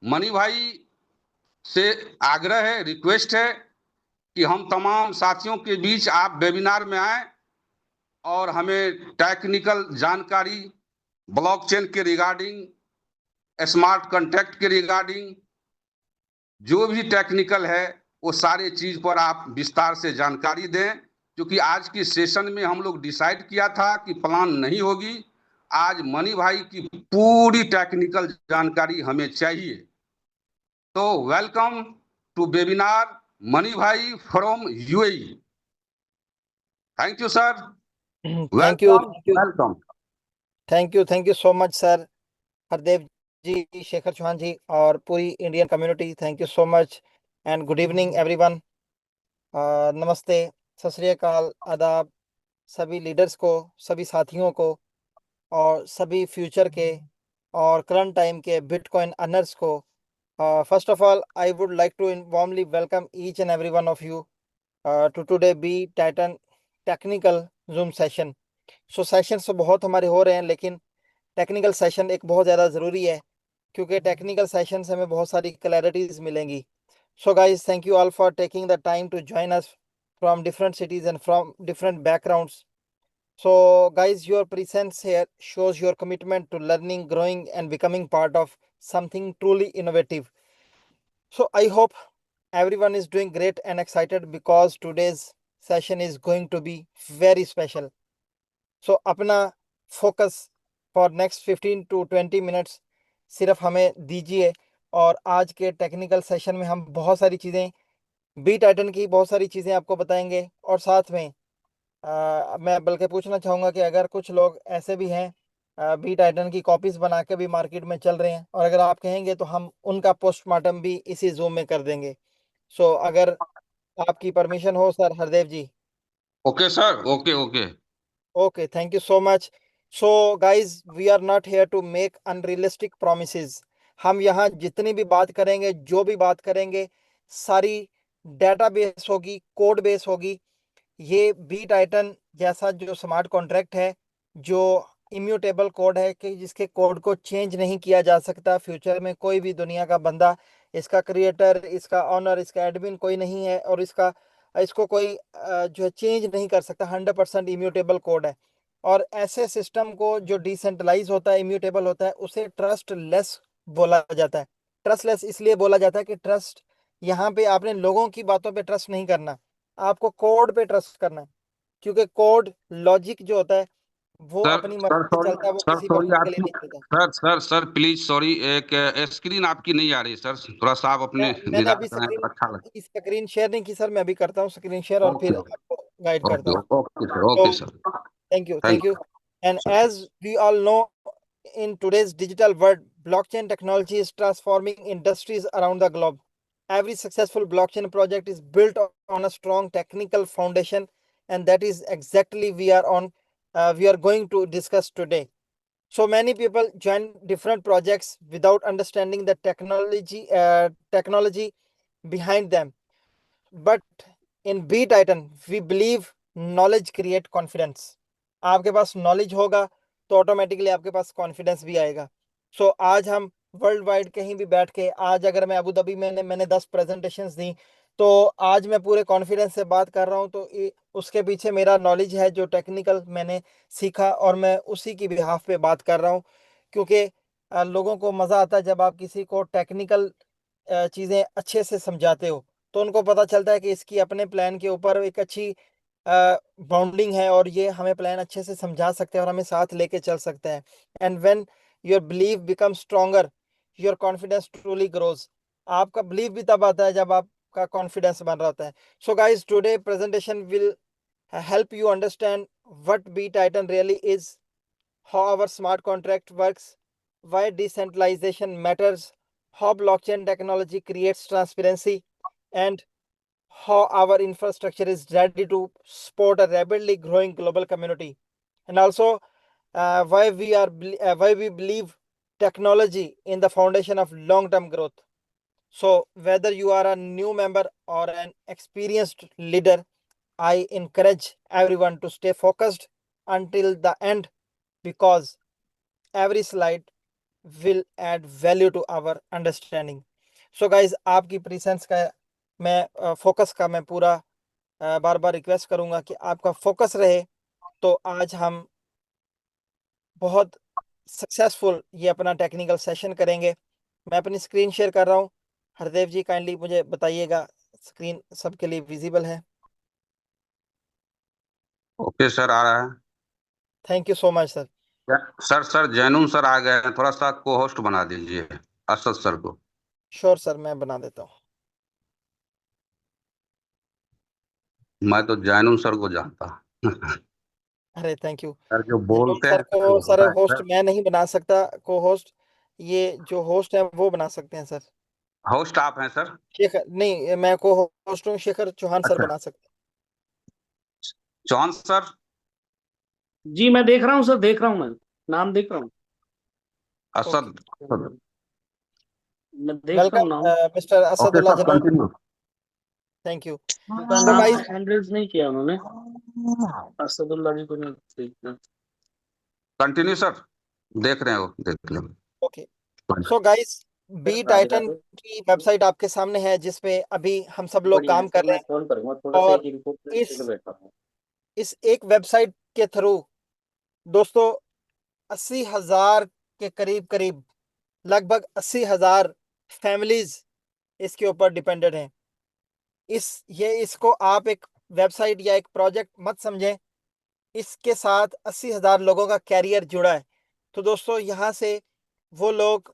Money भाई से आग्रह है, रिक्वेस्ट है कि हम तमाम साथियों के बीच आप वेबिनार में आए और हमें टेक्निकल जानकारी ब्लॉकचेन के रिगार्डिंग, स्मार्ट कॉन्ट्रैक्ट के रिगार्डिंग, जो भी टेक्निकल है वो सारे चीज पर आप विस्तार से जानकारी दें। क्योंकि आज की सेशन में हम लोग डिसाइड किया था कि प्लान नहीं होगी, आज मनी भाई की पूरी टेक्निकल जानकारी हमें चाहिए। तो वेलकम टू वेबिनार मनी भाई from UAE. Thank you sir. Thank you welcome welcome. Thank you so much sir Hardev ji, Shekhar Chauhan ji और पूरी Indian community, thank you so much and good evening everyone. नमस्ते, सत श्री अकाल, आदाब सभी लीडर्स को, सभी साथियों को और सभी फ्यूचर के और करंट टाइम के बिटकॉइन अर्नर्स को। First of all I would like to warmly welcome each and every one of you to today B Titan technical Zoom session. So sessions तो बहुत हमारे हो रहे हैं, लेकिन टेक्निकल सेशन एक बहुत ज़्यादा ज़रूरी है, क्योंकि टेक्निकल सेशन से हमें बहुत सारी क्लैरिटीज मिलेंगी। So guys, thank you all for taking the time to join us from different cities and from different backgrounds. So guys, your presence here shows your commitment to learning, growing and becoming part of something truly innovative. So I hope everyone is doing great and excited because today's session is going to be very special. So अपना focus for next 15 to 20 minutes सिर्फ हमें दीजिए, और आज के technical session में हम बहुत सारी चीज़ें, बी टाइटन की बहुत सारी चीज़ें आपको बताएंगे। और साथ में मैं बल्कि पूछना चाहूँगा कि अगर कुछ लोग ऐसे भी हैं बी टाइटन की कॉपीज़ बना के भी मार्केट में चल रहे हैं, और अगर आप कहेंगे तो हम उनका पोस्टमार्टम भी इसी जूम में कर देंगे। सो अगर आपकी परमिशन हो sir Hardev ji. Okay sir, okay okay. Okay, thank you so much. So guys, we are not here to make unrealistic promises. हम यहाँ जितनी भी बात करेंगे, जो भी बात करेंगे, सारी डेटा बेस होगी, कोड बेस होगी। ये बी टाइटन जैसा जो स्मार्ट कॉन्ट्रैक्ट है, जो इम्यूटेबल कोड है कि जिसके कोड को चेंज नहीं किया जा सकता, फ्यूचर में कोई भी दुनिया का बंदा, इसका क्रिएटर, इसका ऑनर, इसका एडमिन कोई नहीं है, और इसको कोई जो है चेंज नहीं कर सकता। 100% इम्यूटेबल कोड है। और ऐसे सिस्टम को जो डिसेंट्रलाइज होता है, इम्यूटेबल होता है, उसे ट्रस्टलेस बोला जाता है। ट्रस्टलेस इसलिए बोला जाता है कि ट्रस्ट, यहाँ पे आपने लोगों की बातों पे ट्रस्ट नहीं करना, आपको कोड पे ट्रस्ट करना है। क्योंकि कोड लॉजिक जो होता है वो सर अपनी सर मर्जी से सॉरी, चलता है, वो सर किसी सॉरी पर्सन के लिए आपकी, नहीं चलता। सर प्लीज सॉरी, एक स्क्रीन आपकी नहीं आ रही सर, थोड़ा सा आप अपने मैंने निगाह अभी कराएं तो अच्छा लगे। स्क्रीन शेयर नहीं की सर, मैं अभी करता हूँ स्क्रीन शेयर और फिर ओके आपको गाइड करता ओके हूँ। ओके सर, तो okay sir. Thank thank you and you sir. As we all know, in today's digital world, blockchain technology is transforming industries around the globe. Every successful blockchain project is built on a strong technical foundation, and that is exactly we are going to discuss today. So many people join different projects without understanding the technology behind them. But in B Titan, we believe knowledge create confidence. आपके पास knowledge होगा तो automatically आपके पास confidence भी आएगा। सो आज हम world wide कहीं भी बैठ के, आज अगर मैं अबू धाबी में मैंने 10 प्रेजेंटेशंस दी, तो आज मैं पूरे कॉन्फिडेंस से बात कर रहा हूँ, तो उसके पीछे मेरा नॉलेज है जो टेक्निकल मैंने सीखा, और मैं उसी की बिहाफ पे बात कर रहा हूँ। क्योंकि लोगों को मज़ा आता है जब आप किसी को टेक्निकल चीज़ें अच्छे से समझाते हो, तो उनको पता चलता है कि इसकी अपने प्लान के ऊपर एक अच्छी बाउंडिंग है, और ये हमें प्लान अच्छे से समझा सकते हैं और हमें साथ लेके चल सकते हैं। And when your believe become stronger, your confidence truly grows. आपका बिलीव भी तब आता है जब आपका कॉन्फिडेंस बन रहा होता है। So guys, today presentation will help you understand what B Titan really is, how our smart contract works, why decentralization matters, how blockchain technology creates transparency, and how our infrastructure is ready to support a rapidly growing global community. And also why we believe technology in the foundation of long term growth. So whether you are a new member or an experienced leader, I encourage everyone to stay focused until the end, because every slide, will add value to our understanding. So guys, आपकी presence का मैं focus का मैं पूरा बार बार request करूंगा कि आपका focus रहे, तो आज हम बहुत सक्सेसफुल ये अपना टेक्निकल सेशन करेंगे। मैं अपनी स्क्रीन शेयर कर रहा हूँ। हरदेव जी काइंडली मुझे बताइएगा स्क्रीन सबके लिए विजिबल है। ओके सर, आ रहा है। Thank you so much sir. Zainum sir सर आ गए हैं, थोड़ा सा को होस्ट बना दीजिए असद सर को। श्योर सर, मैं बना देता हूँ। मैं तो जैनुम सर को जानता हूँ। अरे थैंक यू। सर जो जैनूम बोलते सर हैं को वो सर होता है होस्ट सर। मैं नहीं बना सकता, को होस्ट ये जो होस्ट है वो बना सकते हैं सर। होस्ट आप हैं सर? शेखर नहीं, मैं को होस्ट हूँ, शेखर चौहान सर अच्छा, बना सकते चौहान सर। जी मैं देख रहा हूँ सर, देख रहा हूँ, मैं नाम देख रहा हूँ। हैं। ओके, असद। मैं देख रहा हूँ वेलकम नाम। Mister okay Asadullah sir, Zainun. Continue. Thank you. उनका तो नाम गाइस, हैंडल्स नहीं किया उन्होंने, असदुल्ला जी को नहीं देखना। कंटिन्यू सर, देख रहे हो, देख लो। ओके, सो गाइस, बी राधे टाइटन राधे। की वेबसाइट आपके सामने है जिसपे अभी हम सब लोग बढ़िया है काम कर सर, रहे मैं हैं। फोन करूंगा थोड़ा सा, और एक रिपोर्ट इस लेकर बैठा हूँ। इस एक वेबसाइट के थ्रू दोस्तों 80,000 के करीब करीब, लगभग 80,000 फैमिलीज इसके ऊपर डिपेंडेंट हैं। इसको आप एक वेबसाइट या एक प्रोजेक्ट मत समझें, इसके साथ 80,000 लोगों का कैरियर जुड़ा है। तो दोस्तों यहाँ से वो लोग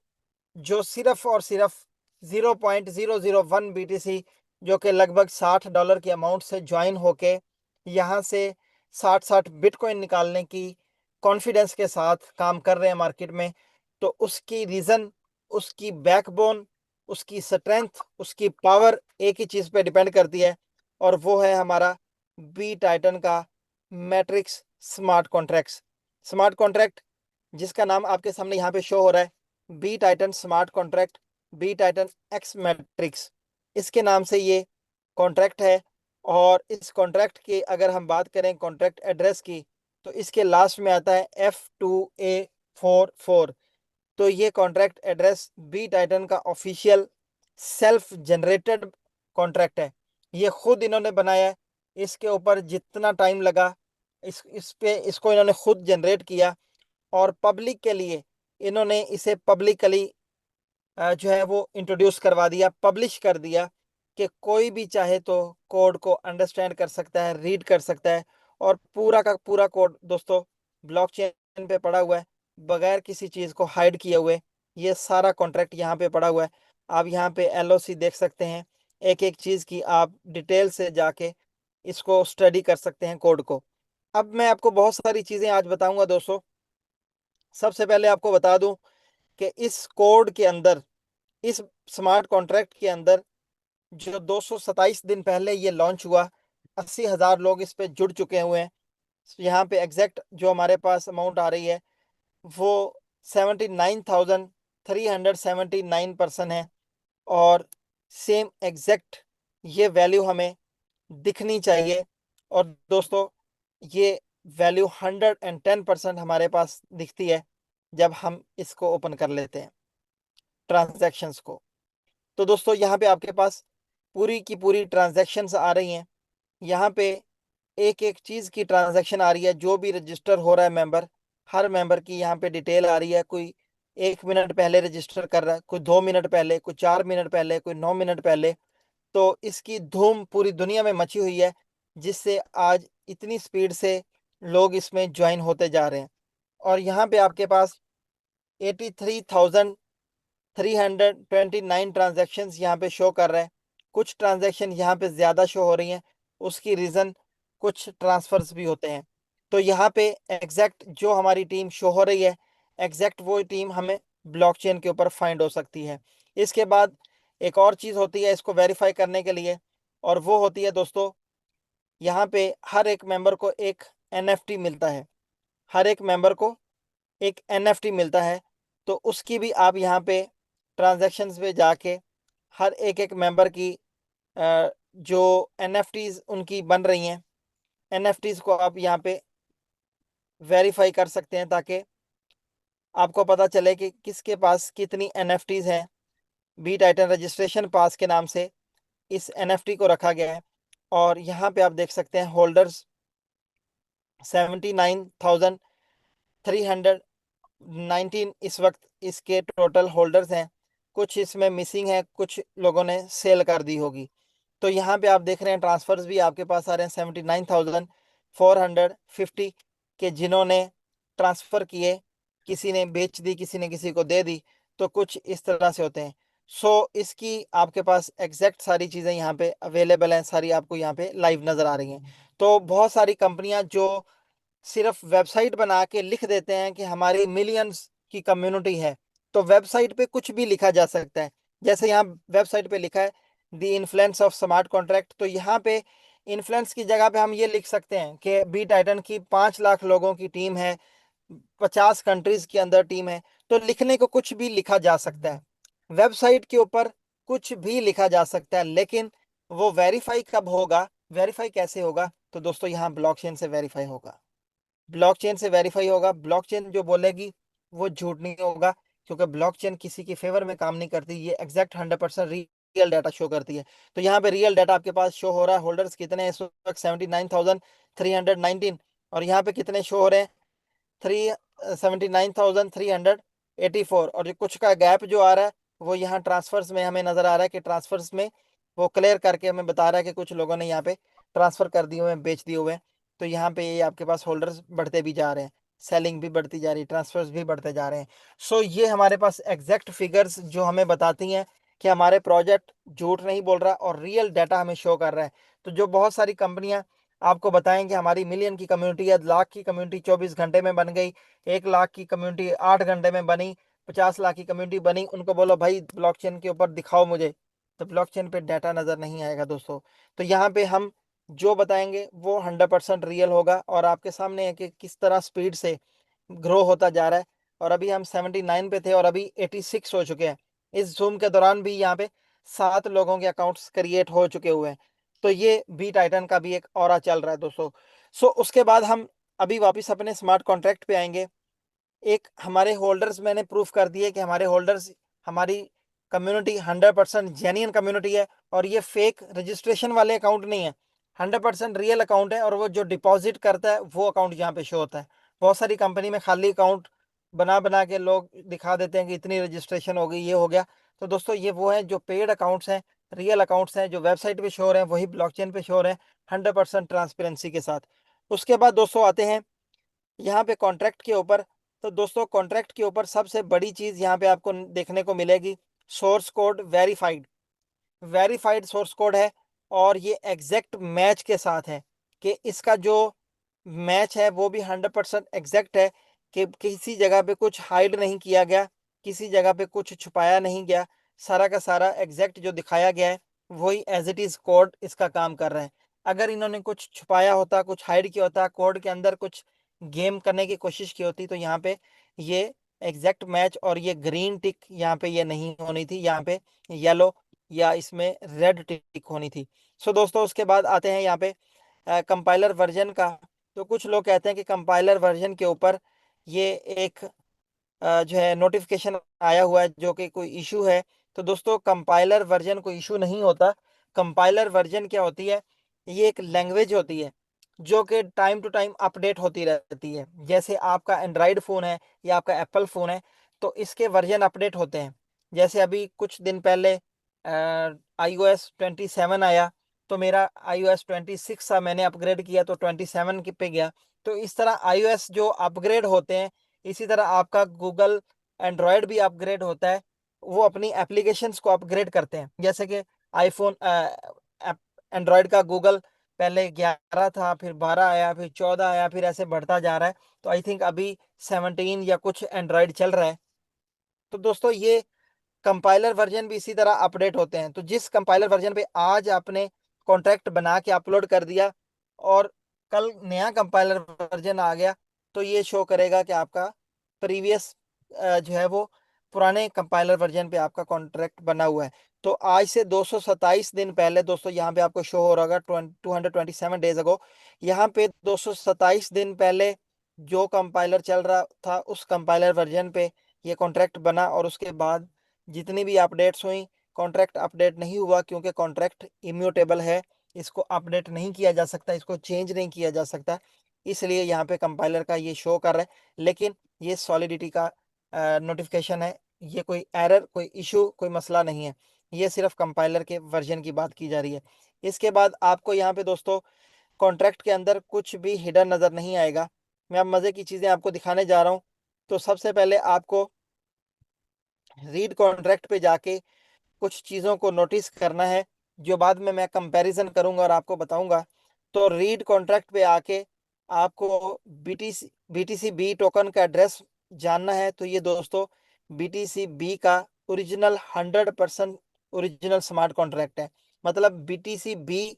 जो सिर्फ और सिर्फ 0.001 BTC, जो कि लगभग $60 के अमाउंट से ज्वाइन होके यहाँ से 60 बिटकॉइन निकालने की कॉन्फिडेंस के साथ काम कर रहे हैं मार्केट में, तो उसकी रीज़न, उसकी बैकबोन, उसकी स्ट्रेंथ, उसकी पावर एक ही चीज़ पे डिपेंड करती है, और वो है हमारा बी टाइटन का matrix smart contracts. Smart contract जिसका नाम आपके सामने यहाँ पे शो हो रहा है, B Titan smart contract, B Titan X matrix, इसके नाम से ये कॉन्ट्रैक्ट है। और इस कॉन्ट्रैक्ट की अगर हम बात करें कॉन्ट्रैक्ट एड्रेस की, तो इसके लास्ट में आता है F2A44। तो ये कॉन्ट्रैक्ट एड्रेस बी टाइटन का ऑफिशियल सेल्फ जनरेटेड कॉन्ट्रैक्ट है। ये खुद इन्होंने बनाया है। इसके ऊपर जितना टाइम लगा, इस पे इसको इन्होंने खुद जनरेट किया, और पब्लिक के लिए इन्होंने इसे पब्लिकली जो है वो इंट्रोड्यूस करवा दिया, पब्लिश कर दिया, कि कोई भी चाहे तो कोड को अंडरस्टैंड कर सकता है, रीड कर सकता है। और पूरा का पूरा कोड दोस्तों ब्लॉकचेन पे पड़ा हुआ है, बगैर किसी चीज़ को हाइड किए हुए। ये सारा कॉन्ट्रैक्ट यहाँ पे पड़ा हुआ है। आप यहाँ पे LOC देख सकते हैं, एक एक चीज़ की आप डिटेल से जाके इसको स्टडी कर सकते हैं कोड को। अब मैं आपको बहुत सारी चीज़ें आज बताऊंगा दोस्तों। सबसे पहले आपको बता दूं कि इस कोड के अंदर, इस स्मार्ट कॉन्ट्रैक्ट के अंदर, जो 227 दिन पहले ये लॉन्च हुआ, 80,000 लोग इस पे जुड़ चुके हुए हैं। यहाँ पे एग्जैक्ट जो हमारे पास अमाउंट आ रही है वो 79,379 है। और सेम एग्जैक्ट ये वैल्यू हमें दिखनी चाहिए। और दोस्तों ये वैल्यू 110% हमारे पास दिखती है जब हम इसको ओपन कर लेते हैं ट्रांजैक्शंस को। तो दोस्तों यहाँ पे आपके पास पूरी की पूरी ट्रांजैक्शंस आ रही हैं। यहाँ पे एक एक चीज़ की ट्रांजैक्शन आ रही है, जो भी रजिस्टर हो रहा है मेंबर, हर मेंबर की यहाँ पे डिटेल आ रही है। कोई 1 मिनट पहले रजिस्टर कर रहा है, कोई 2 मिनट पहले, कोई 4 मिनट पहले, कोई 9 मिनट पहले। तो इसकी धूम पूरी दुनिया में मची हुई है, जिससे आज इतनी स्पीड से लोग इसमें ज्वाइन होते जा रहे हैं। और यहाँ पे आपके पास 83,329 ट्रांजैक्शंस यहाँ पे शो कर रहा है। कुछ ट्रांजैक्शन यहाँ पे ज़्यादा शो हो रही हैं, उसकी रीज़न कुछ ट्रांसफर्स भी होते हैं। तो यहाँ पे एग्जैक्ट जो हमारी टीम शो हो रही है, एग्जैक्ट वो टीम हमें ब्लॉकचेन के ऊपर फाइंड हो सकती है। इसके बाद एक और चीज़ होती है इसको वेरीफाई करने के लिए, और वो होती है दोस्तों, यहाँ पे हर एक मेंबर को एक NFT मिलता है। हर एक मेंबर को एक NFT मिलता है। तो उसकी भी आप यहाँ पे ट्रांजैक्शंस पे जाके हर एक एक मेंबर की जो NFTs उनकी बन रही हैं, NFTs को आप यहाँ पे वेरीफाई कर सकते हैं, ताकि आपको पता चले कि किसके पास कितनी NFTs हैं। बी टाइटन रजिस्ट्रेशन पास के नाम से इस NFT को रखा गया है। और यहाँ पे आप देख सकते हैं होल्डर्स 79,319 इस वक्त इसके टोटल होल्डर्स हैं। कुछ इसमें मिसिंग है, कुछ लोगों ने सेल कर दी होगी। तो यहाँ पे आप देख रहे हैं ट्रांसफर्स भी आपके पास आ रहे हैं 79,450 के, जिन्होंने ट्रांसफर किए, किसी ने बेच दी, किसी ने किसी को दे दी। तो कुछ इस तरह से होते हैं। इसकी आपके पास एग्जैक्ट सारी चीज़ें यहाँ पे अवेलेबल हैं, सारी आपको यहाँ पे लाइव नज़र आ रही हैं। तो बहुत सारी कंपनियां जो सिर्फ वेबसाइट बना के लिख देते हैं कि हमारी मिलियंस की कम्युनिटी है, तो वेबसाइट पे कुछ भी लिखा जा सकता है। जैसे यहाँ वेबसाइट पे लिखा है the influence of smart contract, तो यहाँ पे इन्फ्लुएंस की जगह पे हम ये लिख सकते हैं कि बी टाइटन की 5 लाख लोगों की टीम है, 50 कंट्रीज के अंदर टीम है। तो लिखने को कुछ भी लिखा जा सकता है, वेबसाइट के ऊपर कुछ भी लिखा जा सकता है, लेकिन वो वेरीफाई कब होगा, वेरीफाई कैसे होगा? तो दोस्तों यहाँ ब्लॉकचेन से वेरीफाई होगा। ब्लॉकचेन से वेरीफाई होगा। ब्लॉकचेन जो बोलेगी वो झूठ नहीं होगा, क्योंकि ब्लॉकचेन किसी के फेवर में काम नहीं करती, ये एग्जैक्ट 100% रियल डाटा शो करती है। तो यहाँ पे रियल डाटा आपके पास शो हो रहा है। होल्डर्स कितने हैं इस वक्त? 79,319। और यहाँ पे कितने शो हो रहे हैं? 79,384। और जो कुछ का गैप जो आ रहा है वो यहाँ ट्रांसफर्स में हमें नजर आ रहा है कि ट्रांसफर्स में वो क्लियर करके हमें बता रहा है कि कुछ लोगों ने यहाँ पे ट्रांसफर कर दिए हुए हैं, बेच दिए हुए हैं। तो यहाँ पे ये आपके पास होल्डर्स बढ़ते भी जा रहे हैं, सेलिंग भी बढ़ती जा रही है, ट्रांसफर्स भी बढ़ते जा रहे हैं। ये हमारे पास एग्जैक्ट फिगर्स जो हमें बताती हैं कि हमारे प्रोजेक्ट झूठ नहीं बोल रहा और रियल डाटा हमें शो कर रहा है। तो जो बहुत सारी कंपनियां आपको बताएं कि हमारी मिलियन की कम्युनिटी है, लाख की कम्युनिटी 24 घंटे में बन गई, 1 लाख की कम्युनिटी 8 घंटे में बनी, 50 लाख की कम्युनिटी बनी, उनको बोलो भाई ब्लॉकचेन के ऊपर दिखाओ मुझे, तो ब्लॉकचेन पे डाटा नजर नहीं आएगा दोस्तों। तो यहाँ पे हम जो बताएंगे वो 100% रियल होगा, और आपके सामने है कि किस तरह स्पीड से ग्रो होता जा रहा है। और अभी हम 79 पे थे और अभी 86 हो चुके हैं। इस जूम के दौरान भी यहाँ पे 7 लोगों के अकाउंट्स क्रिएट हो चुके हुए हैं। तो ये बी टाइटन का भी एक ऑरा चल रहा है दोस्तों। उसके बाद हम अभी वापस अपने स्मार्ट कॉन्ट्रैक्ट पे आएंगे। एक हमारे होल्डर्स मैंने प्रूफ कर दिए कि हमारे होल्डर्स, हमारी कम्युनिटी 100% जेन्युइन कम्युनिटी है, और ये फेक रजिस्ट्रेशन वाले अकाउंट नहीं है, 100% रियल अकाउंट है। और वो जो डिपॉजिट करता है वो अकाउंट यहाँ पे शो होता है। बहुत सारी कंपनी में खाली अकाउंट बना बना के लोग दिखा देते हैं कि इतनी रजिस्ट्रेशन हो गई, ये हो गया। तो दोस्तों ये वो है जो पेड अकाउंट्स हैं, रियल अकाउंट्स हैं, जो वेबसाइट पे शो हो रहे हैं वही ब्लॉकचेन पे शो हो रहे हैं 100% ट्रांसपेरेंसी के साथ। उसके बाद दोस्तों आते हैं यहाँ पे कॉन्ट्रैक्ट के ऊपर। तो दोस्तों कॉन्ट्रैक्ट के ऊपर सबसे बड़ी चीज यहाँ पे आपको देखने को मिलेगी, source code verified. Verified source code है, और ये एग्जैक्ट मैच के साथ है कि इसका जो मैच है वो भी 100% एग्जैक्ट है, कि किसी जगह पे कुछ हाइड नहीं किया गया, किसी जगह पे कुछ छुपाया नहीं गया, सारा का सारा एग्जैक्ट जो दिखाया गया है वही एज इट इज कोड इसका काम कर रहा है। अगर इन्होंने कुछ छुपाया होता, कुछ हाइड किया होता, कोड के अंदर कुछ गेम करने की कोशिश की होती, तो यहाँ पे ये एग्जैक्ट मैच और ये ग्रीन टिक यहाँ पे ये नहीं होनी थी, यहाँ पे येलो या इसमें रेड टिक होनी थी। दोस्तों उसके बाद आते हैं यहाँ पे कंपाइलर वर्जन का। तो कुछ लोग कहते हैं कि कंपाइलर वर्जन के ऊपर ये एक जो है नोटिफिकेशन आया हुआ है जो कि कोई इशू है। तो दोस्तों कंपाइलर वर्जन कोई इशू नहीं होता। कंपाइलर वर्जन क्या होती है? ये एक लैंग्वेज होती है जो कि टाइम टू टाइम अपडेट होती रहती है। जैसे आपका एंड्रॉयड फ़ोन है या आपका एप्पल फ़ोन है, तो इसके वर्जन अपडेट होते हैं। जैसे अभी कुछ दिन पहले iOS 27 आया, तो मेरा iOS 26 था, मैंने अपग्रेड किया तो 27 पे गया। तो इस तरह iOS जो अपग्रेड होते हैं, इसी तरह आपका गूगल एंड्रॉयड भी अपग्रेड होता है। वो अपनी एप्लीकेशंस को अपग्रेड करते हैं, जैसे कि आईफोन एंड्रॉयड का गूगल पहले 11 था, फिर 12 आया, फिर 14 आया, फिर ऐसे बढ़ता जा रहा है। तो आई थिंक अभी 17 या कुछ एंड्रॉयड चल रहा है। तो दोस्तों ये कंपाइलर वर्जन भी इसी तरह अपडेट होते हैं। तो जिस कंपाइलर वर्जन पे आज आपने कॉन्ट्रैक्ट बना के अपलोड कर दिया और कल नया कंपाइलर वर्जन आ गया, तो ये शो करेगा कि आपका प्रीवियस जो है वो पुराने कंपाइलर वर्जन पे आपका कॉन्ट्रैक्ट बना हुआ है। तो आज से 227 दिन पहले दोस्तों यहाँ पे आपको शो हो रहा होगा 227 डेज अगो। यहाँ पे 227 दिन पहले जो कंपाइलर चल रहा था उस कंपाइलर वर्जन पे ये कॉन्ट्रैक्ट बना, और उसके बाद जितनी भी अपडेट्स हुई, कॉन्ट्रैक्ट अपडेट नहीं हुआ क्योंकि कॉन्ट्रैक्ट इम्यूटेबल है, इसको अपडेट नहीं किया जा सकता, इसको चेंज नहीं किया जा सकता, इसलिए यहाँ पे कंपाइलर का ये शो कर रहा है। लेकिन ये सॉलिडिटी का नोटिफिकेशन है, ये कोई एरर, कोई इशू, कोई मसला नहीं है, ये सिर्फ कंपाइलर के वर्जन की बात की जा रही है। इसके बाद आपको यहाँ पे दोस्तों कॉन्ट्रैक्ट के अंदर कुछ भी हिडन नज़र नहीं आएगा। मैं अब मज़े की चीज़ें आपको दिखाने जा रहा हूँ। तो सबसे पहले आपको रीड कॉन्ट्रैक्ट पे जाके कुछ चीज़ों को नोटिस करना है, जो बाद में मैं कंपैरिजन करूंगा और आपको बताऊंगा। तो रीड कॉन्ट्रैक्ट पे आके आपको बीटीसी बी टोकन का एड्रेस जानना है। तो ये दोस्तों बीटीसी बी का ओरिजिनल 100% ओरिजिनल स्मार्ट कॉन्ट्रैक्ट है। मतलब बीटीसी बी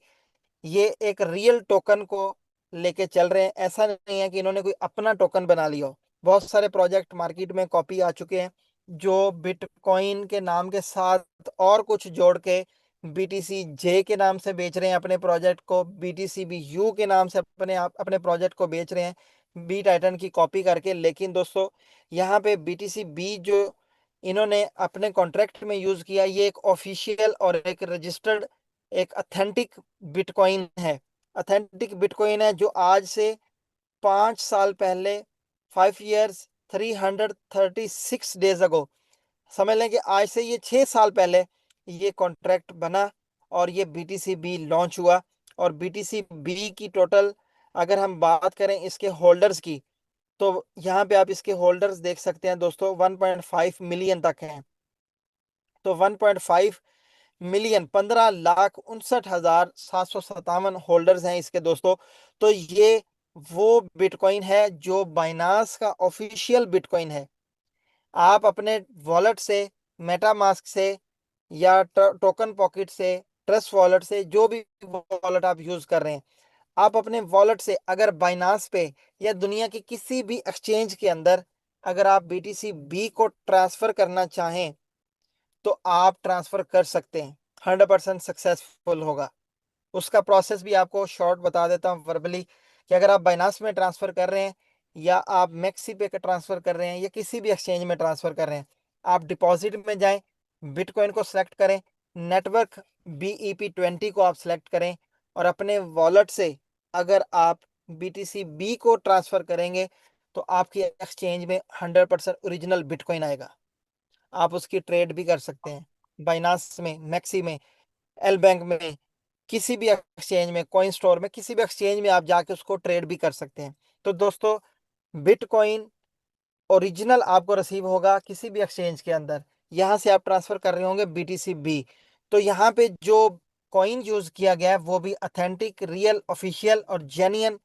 ये एक रियल टोकन को लेके चल रहे हैं, ऐसा नहीं है कि इन्होंने कोई अपना टोकन बना लिया हो। बहुत सारे प्रोजेक्ट मार्केट में कॉपी आ चुके हैं जो बिटकॉइन के नाम के साथ और कुछ जोड़ के बीटीसी जे के नाम से बेच रहे हैं अपने प्रोजेक्ट को, बीटीसी बी यू के नाम से अपने प्रोजेक्ट को बेच रहे हैं बी टाइटन की कॉपी करके। लेकिन दोस्तों यहाँ पे बीटीसी बी जो इन्होंने अपने कॉन्ट्रैक्ट में यूज किया, ये एक ऑफिशियल और एक रजिस्टर्ड, एक अथेंटिक बिटकॉइन है। अथेंटिक बिटकॉइन है जो आज से 5 साल पहले, 5 years 336 days अगो, समझ लें कि आज से ये 6 साल पहले ये कॉन्ट्रैक्ट बना और ये बीटीसी बी लॉन्च हुआ। और बीटीसी बी की टोटल अगर हम बात करें इसके होल्डर्स की, तो यहाँ पे आप इसके होल्डर्स देख सकते हैं दोस्तों, 1.5 मिलियन तक हैं। तो 1.5 मिलियन, 15,59,757 होल्डर्स हैं इसके दोस्तों। तो ये वो बिटकॉइन है जो बाइनांस का ऑफिशियल बिटकॉइन है। आप अपने वॉलेट से, मेटामास्क से या टोकन पॉकेट से, ट्रस्ट वॉलेट से, जो भी वॉलेट आप यूज कर रहे हैं, आप अपने वॉलेट से अगर बाइनांस पे या दुनिया की किसी भी एक्सचेंज के अंदर अगर आप बीटीसी बी को ट्रांसफर करना चाहें तो आप ट्रांसफर कर सकते हैं, 100% सक्सेसफुल होगा। उसका प्रोसेस भी आपको शॉर्ट बता देता हूँ वर्बली, कि अगर आप बाइनांस में ट्रांसफर कर रहे हैं या आप मैक्सी पे ट्रांसफर कर रहे हैं या किसी भी एक्सचेंज में ट्रांसफर कर रहे हैं, आप डिपॉजिट में जाएं, बिटकॉइन को सिलेक्ट करें, नेटवर्क BEP20 को आप सिलेक्ट करें, और अपने वॉलेट से अगर आप BTC बी को ट्रांसफर करेंगे तो आपकी एक्सचेंज में 100% ओरिजिनल बिटकॉइन आएगा। आप उसकी ट्रेड भी कर सकते हैं बाइनांस में, मैक्सी में, एल बैंक में, किसी भी एक्सचेंज में, कॉइन स्टोर में, किसी भी एक्सचेंज में आप जाके उसको ट्रेड भी कर सकते हैं। तो दोस्तों बिटकॉइन ओरिजिनल आपको रिसीव होगा किसी भी एक्सचेंज के अंदर, यहाँ से आप ट्रांसफर कर रहे होंगे बीटीसी बी। तो यहाँ पे जो कॉइन यूज किया गया है वो भी अथेंटिक, रियल, ऑफिशियल और जेन्युइन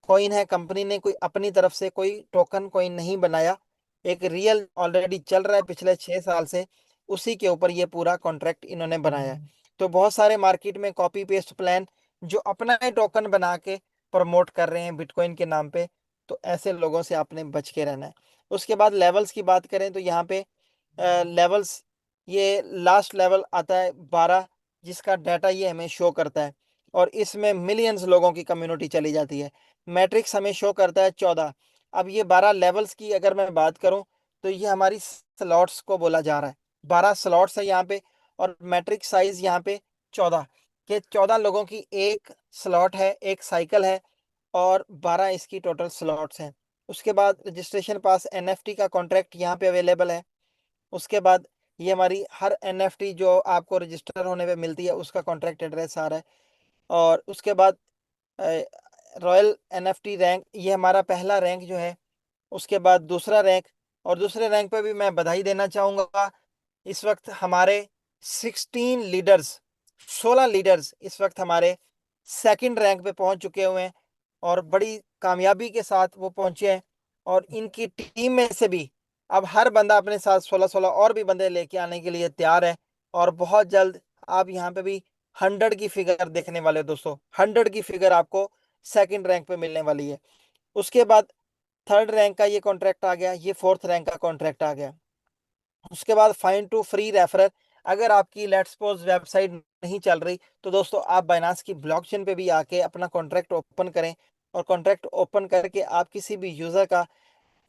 कॉइन है। कंपनी ने कोई अपनी तरफ से कोई टोकन कॉइन नहीं बनाया, एक रियल ऑलरेडी चल रहा है पिछले 6 साल से, उसी के ऊपर ये पूरा कॉन्ट्रैक्ट इन्होंने बनाया है। तो बहुत सारे मार्केट में कॉपी पेस्ट प्लान जो अपना ही टोकन बना के प्रमोट कर रहे हैं बिटकॉइन के नाम पे, तो ऐसे लोगों से आपने बच के रहना है। उसके बाद लेवल्स की बात करें तो यहाँ पे लेवल्स, ये लास्ट लेवल आता है 12, जिसका डाटा ये हमें शो करता है, और इसमें मिलियंस लोगों की कम्युनिटी चली जाती है। मैट्रिक्स हमें शो करता है 14। अब ये 12 लेवल्स की अगर मैं बात करूं तो ये हमारी स्लॉट्स को बोला जा रहा है, 12 स्लॉट्स है यहाँ पे, और मैट्रिक साइज यहाँ पे 14, के 14 लोगों की एक स्लॉट है, एक साइकिल है, और 12 इसकी टोटल स्लॉट्स हैं। उसके बाद रजिस्ट्रेशन पास NFT का कॉन्ट्रैक्ट यहाँ पे अवेलेबल है। उसके बाद ये हमारी हर NFT जो आपको रजिस्टर होने पे मिलती है उसका कॉन्ट्रैक्ट एड्रेस आ रहा है। और उसके बाद रॉयल NFT रैंक, ये हमारा पहला रैंक जो है, उसके बाद दूसरा रैंक, और दूसरे रैंक पे भी मैं बधाई देना चाहूँगा। इस वक्त हमारे 16 लीडर्स, 16 लीडर्स इस वक्त हमारे सेकंड रैंक पे पहुंच चुके हुए हैं, और बड़ी कामयाबी के साथ वो पहुंचे हैं। और इनकी टीम में से भी अब हर बंदा अपने साथ 16-16 और भी बंदे लेके आने के लिए तैयार है, और बहुत जल्द आप यहाँ पे भी 100 की फिगर देखने वाले हो दोस्तों, 100 की फिगर आपको सेकंड रैंक पे मिलने वाली है। उसके बाद थर्ड रैंक का ये कॉन्ट्रैक्ट आ गया, ये फोर्थ रैंक का कॉन्ट्रैक्ट आ गया। उसके बाद फाइंड टू फ्री रेफरर, अगर आपकी लेट्स सपोज वेबसाइट नहीं चल रही तो दोस्तों आप बाइनांस की ब्लॉकचेन पे भी आके अपना कॉन्ट्रैक्ट ओपन करें, और कॉन्ट्रैक्ट ओपन करके आप किसी भी यूज़र का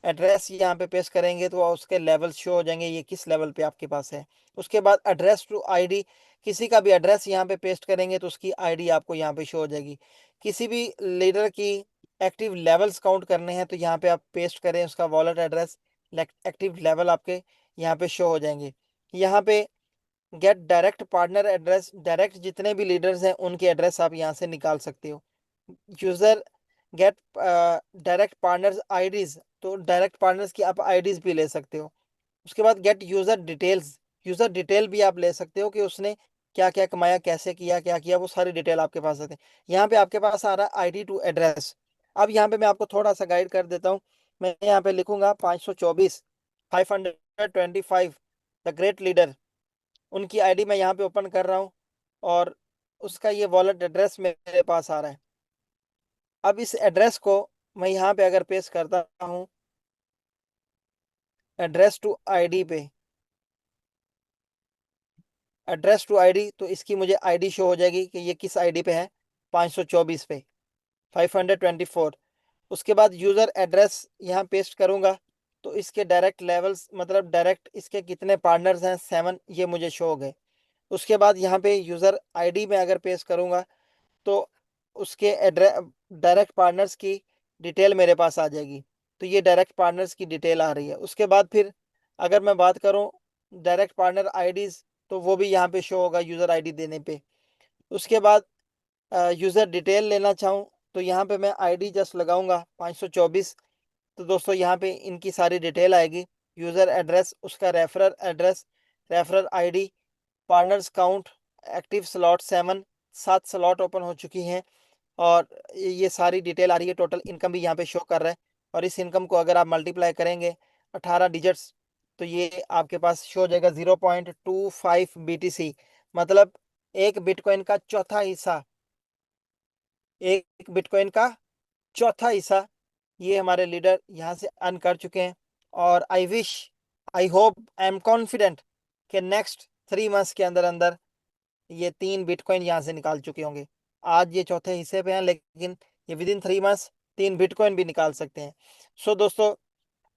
एड्रेस यहाँ पे पेस्ट करेंगे तो उसके लेवल शो हो जाएंगे, ये किस लेवल पे आपके पास है। उसके बाद एड्रेस टू आईडी, किसी का भी एड्रेस यहाँ पे पेस्ट करेंगे तो उसकी आईडी आपको यहाँ पे शो हो जाएगी। किसी भी लीडर की एक्टिव लेवल्स काउंट करने हैं तो यहाँ पे आप पेस्ट करें उसका वॉलेट एड्रेस, एक्टिव लेवल आपके यहाँ पे शो हो जाएंगे। यहाँ पे get direct partner address, direct जितने भी लीडर्स हैं उनके एड्रेस आप यहाँ से निकाल सकते हो। User get direct partners IDs, तो डायरेक्ट पार्टनर्स की आप आईडीज भी ले सकते हो। उसके बाद get user details, user detail भी आप ले सकते हो कि उसने क्या क्या कमाया, कैसे किया, क्या किया, वो सारी डिटेल आपके पास आते हैं। यहाँ पे आपके पास आ रहा है आईडी टू एड्रेस। अब यहाँ पे मैं आपको थोड़ा सा गाइड कर देता हूँ। मैं यहाँ पे लिखूंगा 524 525 द ग्रेट लीडर, उनकी आईडी मैं यहाँ पे ओपन कर रहा हूँ और उसका ये वॉलेट एड्रेस मेरे पास आ रहा है। अब इस एड्रेस को मैं यहाँ पे अगर पेस्ट करता हूँ एड्रेस टू आईडी पे, एड्रेस टू आईडी, तो इसकी मुझे आईडी शो हो जाएगी कि ये किस आईडी पे है, 524 पे 524। उसके बाद यूज़र एड्रेस यहाँ पेस्ट करूँगा तो इसके डायरेक्ट लेवल्स, मतलब डायरेक्ट इसके कितने पार्टनर्स हैं, 7, ये मुझे शो हो गए। उसके बाद यहाँ पे यूज़र आईडी में अगर पेस्ट करूँगा तो उसके एड्रेस, डायरेक्ट पार्टनर्स की डिटेल मेरे पास आ जाएगी। तो ये डायरेक्ट पार्टनर्स की डिटेल आ रही है। उसके बाद फिर अगर मैं बात करूं डायरेक्ट पार्टनर आईडीज, तो वो भी यहाँ पे शो होगा यूज़र आईडी देने पे। उसके बाद यूज़र डिटेल लेना चाहूँ तो यहाँ पे मैं आईडी जस्ट लगाऊंगा 524। तो दोस्तों यहाँ पे इनकी सारी डिटेल आएगी, यूज़र एड्रेस, उसका referrer address, referrer ID, partners count, active slot 7, 7 slot open हो चुकी हैं और ये सारी डिटेल आ रही है। टोटल इनकम भी यहाँ पे शो कर रहा है और इस इनकम को अगर आप मल्टीप्लाई करेंगे 18 डिजिट्स तो ये आपके पास शो हो जाएगा 0.25 BTC, मतलब एक बिटकॉइन का चौथा हिस्सा, एक बिटकॉइन का चौथा हिस्सा ये हमारे लीडर यहाँ से अर्न कर चुके हैं। और I wish, I hope, I am confident कि नेक्स्ट 3 मंथ्स के अंदर अंदर ये 3 बिटकॉइन यहाँ से निकाल चुके होंगे। आज ये चौथे हिस्से पे हैं लेकिन ये विद इन 3 मंथ्स 3 बिटकॉइन भी निकाल सकते हैं। सो दोस्तों,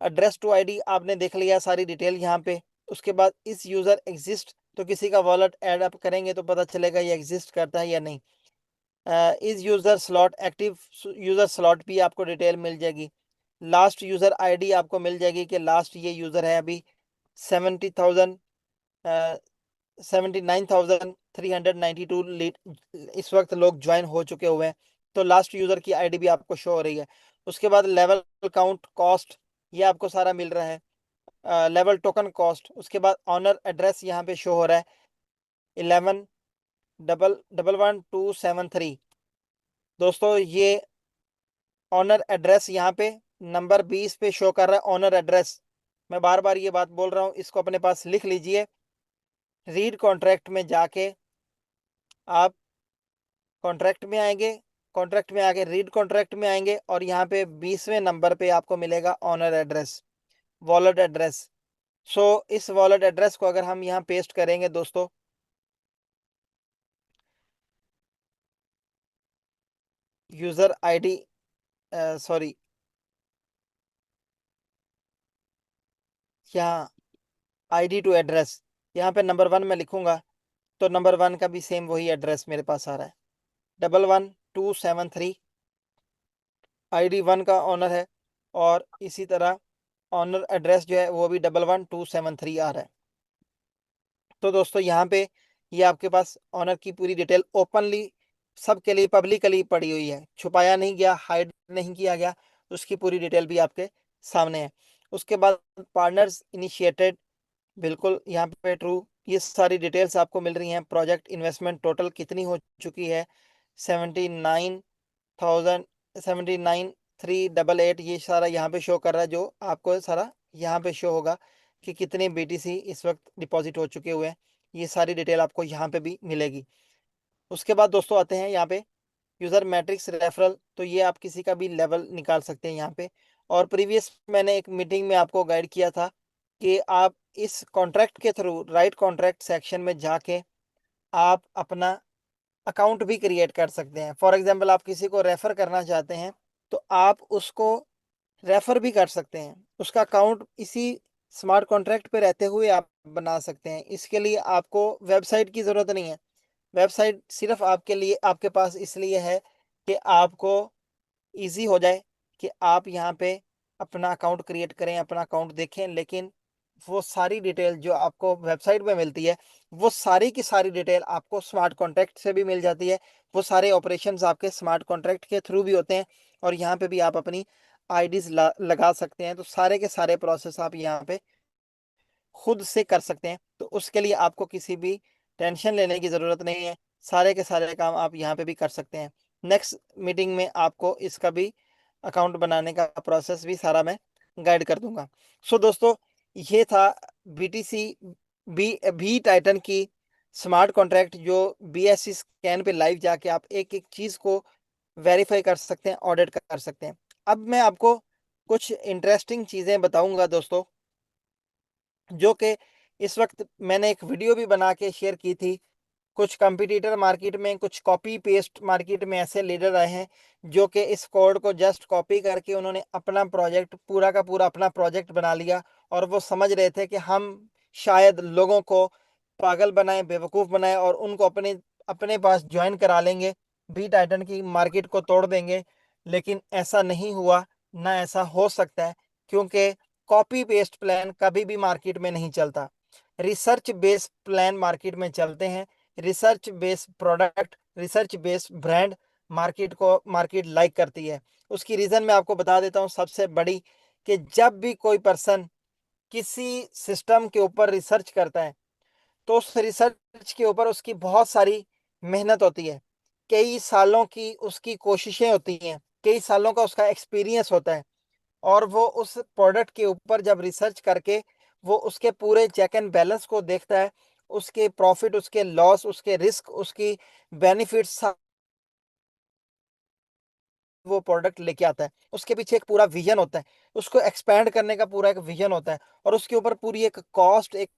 एड्रेस टू आईडी आपने देख लिया, सारी डिटेल यहाँ पे। उसके बाद इस यूज़र एग्जिस्ट, तो किसी का वॉलेट ऐड अप करेंगे तो पता चलेगा ये एग्जिस्ट करता है या नहीं। इस user slot, active user slot भी आपको डिटेल मिल जाएगी। लास्ट यूज़र आईडी आपको मिल जाएगी कि लास्ट ये यूज़र है अभी 70,000 79,392 इस वक्त लोग ज्वाइन हो चुके हुए हैं। तो लास्ट यूज़र की आईडी भी आपको शो हो रही है। उसके बाद लेवल काउंट, कॉस्ट, ये आपको सारा मिल रहा है, लेवल टोकन कॉस्ट। उसके बाद ऑनर एड्रेस यहाँ पे शो हो रहा है 11,11273। दोस्तों ये ऑनर एड्रेस यहाँ पे नंबर 20 पे शो कर रहा है, ऑनर एड्रेस। मैं बार बार ये बात बोल रहा हूँ, इसको अपने पास लिख लीजिए। रीड कॉन्ट्रैक्ट में जाके आप कॉन्ट्रैक्ट में आएंगे, कॉन्ट्रैक्ट में आके रीड कॉन्ट्रैक्ट में आएंगे और यहाँ पे 20वें नंबर पे आपको मिलेगा ऑनर एड्रेस, वॉलेट एड्रेस। सो इस वॉलेट एड्रेस को अगर हम यहाँ पेस्ट करेंगे दोस्तों, यूज़र आईडी, सॉरी, यहाँ आईडी टू एड्रेस, यहाँ पे नंबर 1 में लिखूंगा तो नंबर 1 का भी सेम वही एड्रेस मेरे पास आ रहा है 11273। आईडी 1 का ऑनर है और इसी तरह ऑनर एड्रेस जो है वो भी 11273 आ रहा है। तो दोस्तों यहाँ पे ये आपके पास ऑनर की पूरी डिटेल ओपनली सबके लिए पब्लिकली पड़ी हुई है, छुपाया नहीं गया, हाइड नहीं किया गया, उसकी पूरी डिटेल भी आपके सामने है। उसके बाद पार्टनर्स इनिशिएटेड, बिल्कुल यहाँ पे ट्रू, ये सारी डिटेल्स आपको मिल रही हैं। प्रोजेक्ट इन्वेस्टमेंट टोटल कितनी हो चुकी है, 79,388, ये सारा यहाँ पे शो कर रहा है, जो आपको सारा यहाँ पे शो होगा कि कितने BTC इस वक्त डिपॉजिट हो चुके हुए हैं। ये सारी डिटेल आपको यहाँ पे भी मिलेगी। उसके बाद दोस्तों आते हैं यहाँ पे यूज़र मैट्रिक्स रेफरल, तो ये आप किसी का भी लेवल निकाल सकते हैं यहाँ पे। और प्रीवियस मैंने एक मीटिंग में आपको गाइड किया था कि आप इस कॉन्ट्रैक्ट के थ्रू राइट कॉन्ट्रैक्ट सेक्शन में जाके आप अपना अकाउंट भी क्रिएट कर सकते हैं। फॉर एग्जांपल आप किसी को रेफर करना चाहते हैं तो आप उसको रेफर भी कर सकते हैं। उसका अकाउंट इसी स्मार्ट कॉन्ट्रैक्ट पे रहते हुए आप बना सकते हैं। इसके लिए आपको वेबसाइट की ज़रूरत नहीं है। वेबसाइट सिर्फ आपके लिए, आपके पास इसलिए है कि आपको ईज़ी हो जाए कि आप यहाँ पे अपना अकाउंट क्रिएट करें, अपना अकाउंट देखें। लेकिन वो सारी डिटेल जो आपको वेबसाइट पे मिलती है, वो सारी की सारी डिटेल आपको स्मार्ट कॉन्ट्रैक्ट से भी मिल जाती है। वो सारे ऑपरेशंस आपके स्मार्ट कॉन्ट्रैक्ट के थ्रू भी होते हैं और यहाँ पे भी आप अपनी आईडीज़ लगा सकते हैं। तो सारे के सारे प्रोसेस आप यहाँ पे खुद से कर सकते हैं। तो उसके लिए आपको किसी भी टेंशन लेने की ज़रूरत नहीं है। सारे के सारे काम आप यहाँ पे भी कर सकते हैं। नेक्स्ट मीटिंग में आपको इसका भी अकाउंट बनाने का प्रोसेस भी सारा मैं गाइड कर दूंगा। सो दोस्तों, ये था बीटीसी बी टाइटन की स्मार्ट कॉन्ट्रैक्ट, जो बीएससी स्कैन पे लाइव जाके आप एक एक चीज़ को वेरीफाई कर सकते हैं, ऑडिट कर सकते हैं। अब मैं आपको कुछ इंटरेस्टिंग चीज़ें बताऊंगा दोस्तों, जो कि इस वक्त मैंने एक वीडियो भी बना के शेयर की थी। कुछ कंपटीटर मार्केट में, कुछ कॉपी पेस्ट मार्केट में ऐसे लीडर आए हैं जो कि इस कोड को जस्ट कॉपी करके उन्होंने अपना प्रोजेक्ट, पूरा का पूरा अपना प्रोजेक्ट बना लिया। और वो समझ रहे थे कि हम शायद लोगों को पागल बनाए, बेवकूफ़ बनाए और उनको अपने अपने पास ज्वाइन करा लेंगे, बी टाइटन की मार्केट को तोड़ देंगे। लेकिन ऐसा नहीं हुआ, ना ऐसा हो सकता है, क्योंकि कॉपी पेस्ट प्लान कभी भी मार्केट में नहीं चलता। रिसर्च बेस्ड प्लान मार्केट में चलते हैं। Research based product, research based brand market like करती है। उसकी रीज़न मैं आपको बता देता हूँ सबसे बड़ी, कि जब भी कोई पर्सन किसी सिस्टम के ऊपर रिसर्च करता है, तो उस रिसर्च के ऊपर उसकी बहुत सारी मेहनत होती है, कई सालों की उसकी कोशिशें होती हैं, कई सालों का उसका एक्सपीरियंस होता है। और वो उस प्रोडक्ट के ऊपर जब रिसर्च करके वो उसके पूरे चेक एंड बैलेंस को देखता है, उसके प्रॉफिट, उसके लॉस, उसके रिस्क, उसकी बेनिफिट्स, वो प्रोडक्ट लेके आता है। उसके पीछे एक पूरा विजन होता है, उसको एक्सपैंड करने का पूरा एक विजन होता है, और उसके ऊपर पूरी एक कॉस्ट, एक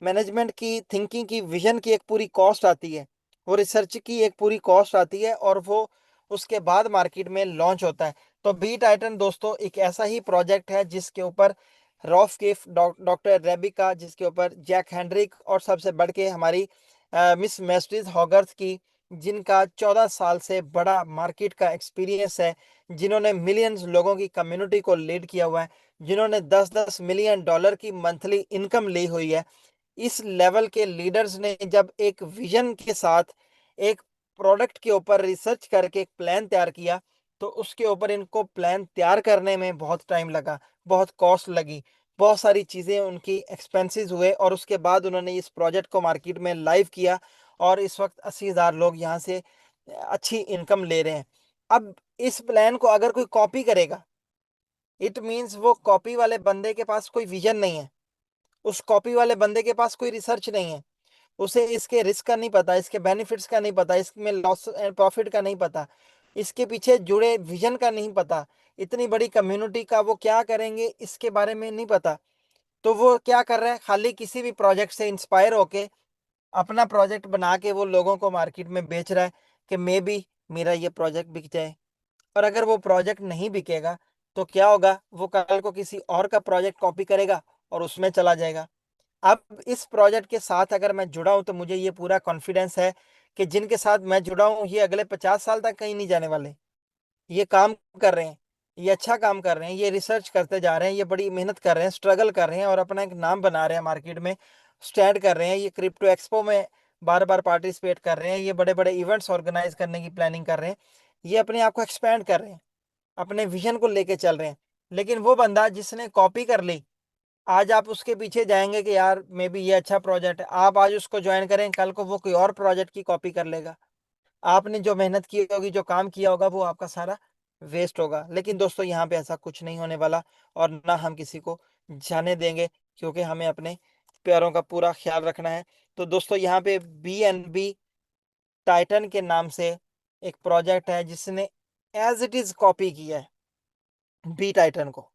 मैनेजमेंट की थिंकिंग की, विजन की एक पूरी कॉस्ट आती है, वो रिसर्च की एक पूरी कॉस्ट आती है, और वो उसके बाद मार्केट में लॉन्च होता है। तो बी टाइटन दोस्तों एक ऐसा ही प्रोजेक्ट है जिसके ऊपर रॉफ केफ, डॉक्टर रेबिका, जिसके ऊपर जैक हेंड्रिक, और सबसे बढ़ के हमारी मिस मैस्ट्रीज हॉगर्थ की, जिनका 14 साल से बड़ा मार्केट का एक्सपीरियंस है, जिन्होंने मिलियंस लोगों की कम्युनिटी को लीड किया हुआ है, जिन्होंने 10-10 मिलियन डॉलर की मंथली इनकम ली हुई है। इस लेवल के लीडर्स ने जब एक विजन के साथ एक प्रोडक्ट के ऊपर रिसर्च करके एक प्लान तैयार किया, तो उसके ऊपर इनको प्लान तैयार करने में बहुत टाइम लगा, बहुत कॉस्ट लगी, बहुत सारी चीज़ें उनकी एक्सपेंसेस हुए, और उसके बाद उन्होंने इस प्रोजेक्ट को मार्केट में लाइव किया। और इस वक्त 80,000 लोग यहाँ से अच्छी इनकम ले रहे हैं। अब इस प्लान को अगर कोई कॉपी करेगा, इट मीन्स वो कॉपी वाले बंदे के पास कोई विजन नहीं है, उस कॉपी वाले बंदे के पास कोई रिसर्च नहीं है, उसे इसके रिस्क का नहीं पता, इसके बेनिफिट्स का नहीं पता, इसमें लॉस एंड प्रॉफिट का नहीं पता, इसके पीछे जुड़े विजन का नहीं पता, इतनी बड़ी कम्युनिटी का वो क्या करेंगे इसके बारे में नहीं पता। तो वो क्या कर रहा है, खाली किसी भी प्रोजेक्ट से इंस्पायर होके अपना प्रोजेक्ट बना के वो लोगों को मार्केट में बेच रहा है कि मे बी मेरा ये प्रोजेक्ट बिक जाए। और अगर वो प्रोजेक्ट नहीं बिकेगा, तो क्या होगा, वो कल को किसी और का प्रोजेक्ट कॉपी करेगा और उसमें चला जाएगा। अब इस प्रोजेक्ट के साथ अगर मैं जुड़ा हूं, तो मुझे ये पूरा कॉन्फिडेंस है कि जिनके साथ मैं जुड़ा हूं, ये अगले 50 साल तक कहीं नहीं जाने वाले। ये काम कर रहे हैं, ये अच्छा काम कर रहे हैं, ये रिसर्च करते जा रहे हैं, ये बड़ी मेहनत कर रहे हैं, स्ट्रगल कर रहे हैं, और अपना एक नाम बना रहे हैं मार्केट में, स्टैंड कर रहे हैं। ये क्रिप्टो एक्सपो में बार बार पार्टिसिपेट कर रहे हैं, ये बड़े बड़े इवेंट्स ऑर्गेनाइज करने की प्लानिंग कर रहे हैं, ये अपने आप को एक्सपैंड कर रहे हैं, अपने विजन को लेके चल रहे हैं। लेकिन वो बंदा जिसने कॉपी कर ली, आज आप उसके पीछे जाएंगे कि यार मे बी ये अच्छा प्रोजेक्ट है, आप आज उसको ज्वाइन करें, कल को वो कोई और प्रोजेक्ट की कॉपी कर लेगा। आपने जो मेहनत की होगी, जो काम किया होगा, वो आपका सारा वेस्ट होगा। लेकिन दोस्तों यहाँ पे ऐसा कुछ नहीं होने वाला, और ना हम किसी को जाने देंगे, क्योंकि हमें अपने प्यारों का पूरा ख्याल रखना है। तो दोस्तों यहाँ पे BNB टाइटन के नाम से एक प्रोजेक्ट है जिसने एज इट इज कॉपी किया है बी टाइटन को।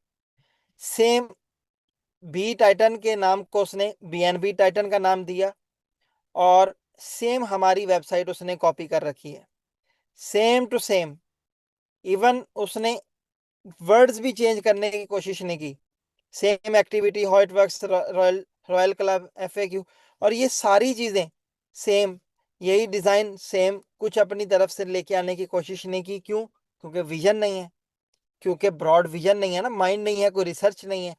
सेम बी टाइटन के नाम को उसने BNB टाइटन का नाम दिया, और सेम हमारी वेबसाइट उसने कॉपी कर रखी है, सेम टू सेम। इवन उसने वर्ड्स भी चेंज करने की कोशिश नहीं की। Same activity, how it works, royal royal club, FAQ, और ये सारी चीजें सेम, यही डिजाइन सेम, कुछ अपनी तरफ से लेके आने की कोशिश नहीं की। क्यों? क्योंकि विजन नहीं है, क्योंकि ब्रॉड विजन नहीं है ना, माइंड नहीं है, कोई रिसर्च नहीं है।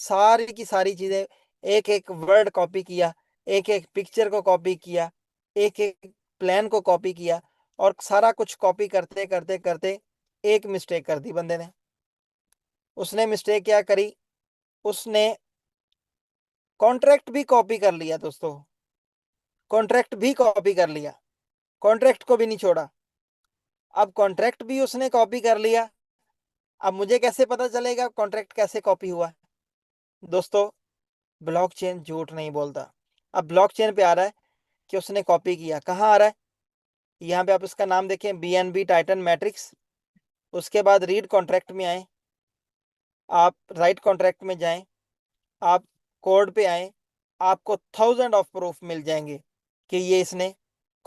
सारी की सारी चीजें, एक एक वर्ड कॉपी किया, एक एक पिक्चर को कॉपी किया, एक एक प्लान को कॉपी किया, और सारा कुछ कॉपी करते करते करते एक मिस्टेक कर दी बंदे ने। उसने मिस्टेक क्या करी? उसने कॉन्ट्रैक्ट भी कॉपी कर लिया दोस्तों, कॉन्ट्रैक्ट भी कॉपी कर लिया, कॉन्ट्रैक्ट को भी नहीं छोड़ा। अब कॉन्ट्रैक्ट भी उसने कॉपी कर लिया। अब मुझे कैसे पता चलेगा कॉन्ट्रैक्ट कैसे कॉपी हुआ? दोस्तों, ब्लॉकचेन झूठ नहीं बोलता। अब ब्लॉकचेन पे आ रहा है कि उसने कॉपी किया। कहाँ आ रहा है? यहाँ पे आप इसका नाम देखें, BNB टाइटन मैट्रिक्स। उसके बाद रीड कॉन्ट्रैक्ट में आए, आप राइट कॉन्ट्रैक्ट में जाएं, आप कोड पे आए, आपको 1000 ऑफ प्रूफ मिल जाएंगे कि ये इसने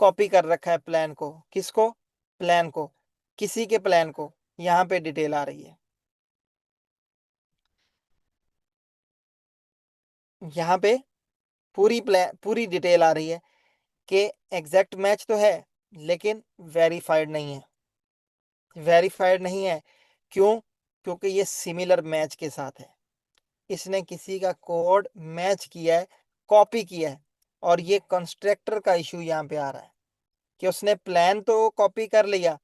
कॉपी कर रखा है प्लान को। किसको? प्लान को, किसी के प्लान को। यहाँ पे डिटेल आ रही है, यहाँ पे पूरी प्लान, पूरी डिटेल आ रही है कि एग्जैक्ट मैच तो है, लेकिन वेरीफाइड नहीं है। वेरीफाइड नहीं है क्यों? क्योंकि ये सिमिलर मैच के साथ है। इसने किसी का कोड मैच किया है, कॉपी किया है, और ये कंस्ट्रक्टर का इशू यहाँ पे आ रहा है कि उसने प्लान तो कॉपी कर लिया,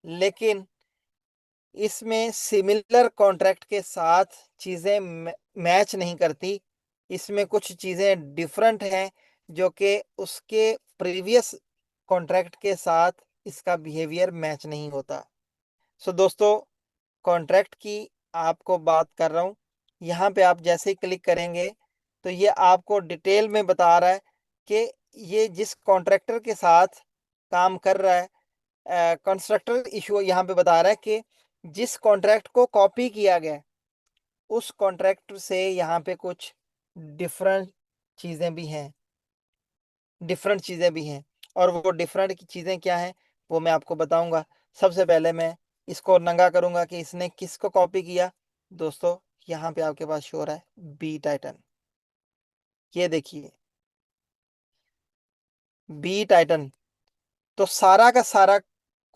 लेकिन इसमें सिमिलर कॉन्ट्रैक्ट के साथ चीजें मैच नहीं करती। इसमें कुछ चीजें डिफरेंट हैं जो कि उसके प्रीवियस कॉन्ट्रैक्ट के साथ इसका बिहेवियर मैच नहीं होता। सो दोस्तों, कॉन्ट्रैक्ट की आपको बात कर रहा हूँ। यहाँ पे आप जैसे ही क्लिक करेंगे तो ये आपको डिटेल में बता रहा है कि ये जिस कॉन्ट्रैक्टर के साथ काम कर रहा है, कंस्ट्रक्टर इशू यहाँ पे बता रहा है कि जिस कॉन्ट्रैक्ट को कॉपी किया गया उस कॉन्ट्रैक्ट से यहाँ पे कुछ डिफरेंट चीज़ें भी हैं, डिफरेंट चीज़ें भी हैं। और वो डिफरेंट की चीज़ें क्या हैं वो मैं आपको बताऊंगा। सबसे पहले मैं इसको नंगा करूंगा कि इसने किसको कॉपी किया। दोस्तों, यहाँ पे आपके पास शो हो रहा है बी टाइटन, ये देखिए बी टाइटन। तो सारा का सारा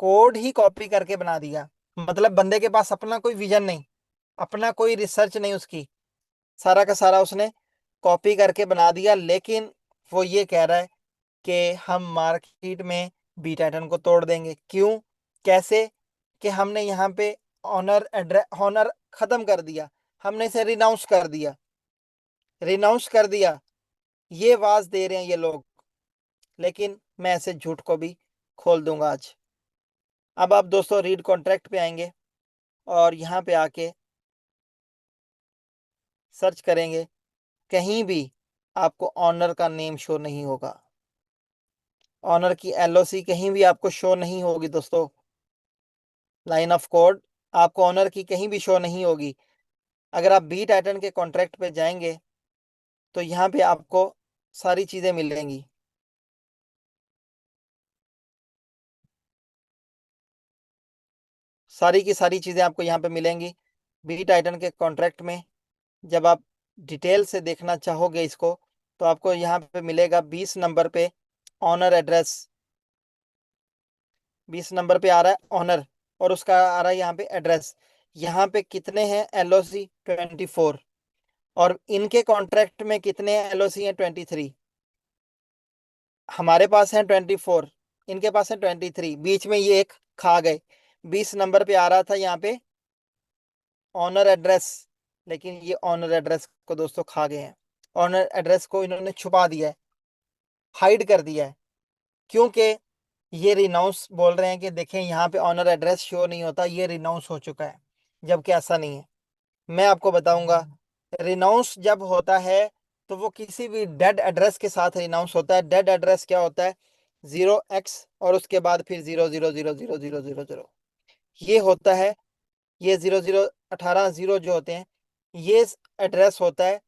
कोड ही कॉपी करके बना दिया। मतलब बंदे के पास अपना कोई विजन नहीं, अपना कोई रिसर्च नहीं उसकी, सारा का सारा उसने कॉपी करके बना दिया। लेकिन वो ये कह रहा है कि हम मार्केट में बी टाइटन को तोड़ देंगे। क्यों? कैसे? कि हमने यहाँ पे ऑनर एड्रेस, ऑनर खत्म कर दिया, हमने इसे रिनाउंस कर दिया, रिनाउंस कर दिया, ये आवाज दे रहे हैं ये लोग। लेकिन मैं ऐसे झूठ को भी खोल दूंगा आज। अब आप दोस्तों रीड कॉन्ट्रैक्ट पे आएंगे और यहाँ पे आके सर्च करेंगे, कहीं भी आपको ऑनर का नेम शो नहीं होगा, ऑनर की LOC कहीं भी आपको शो नहीं होगी दोस्तों। लाइन ऑफ कोड आपको ऑनर की कहीं भी शो नहीं होगी। अगर आप बी टाइटन के कॉन्ट्रैक्ट पे जाएंगे तो यहाँ पे आपको सारी चीजें मिलेंगी। सारी की सारी चीजें आपको यहाँ पे मिलेंगी बी टाइटन के कॉन्ट्रैक्ट में। जब आप डिटेल से देखना चाहोगे इसको तो आपको यहाँ पे मिलेगा 20 नंबर पे ऑनर एड्रेस, 20 नंबर पे आ रहा है ऑनर, और उसका आ रहा है यहाँ पे एड्रेस। यहाँ पे कितने हैं LOC? 24। और इनके कॉन्ट्रैक्ट में कितने LOC हैं? 23। हमारे पास है 24, इनके पास है 23, बीच में ये एक खा गए। 20 नंबर पे आ रहा था यहाँ पे ऑनर एड्रेस, लेकिन ये ऑनर एड्रेस को दोस्तों खा गए हैं। ऑनर एड्रेस को इन्होंने छुपा दिया है, हाइड कर दिया है, क्योंकि ये रिनाउंस बोल रहे हैं कि देखें यहाँ पे ऑनर एड्रेस शो नहीं होता, ये रिनाउंस हो चुका है, जबकि ऐसा नहीं है। मैं आपको बताऊंगा, रिनाउंस जब होता है तो वो किसी भी डेड एड्रेस के साथ रिनाउंस होता है। डेड एड्रेस क्या होता है? 0x और उसके बाद फिर 0 0 0 0 0 0 0, ये होता है। ये 0 0 18 0 जो होते हैं, ये एड्रेस होता है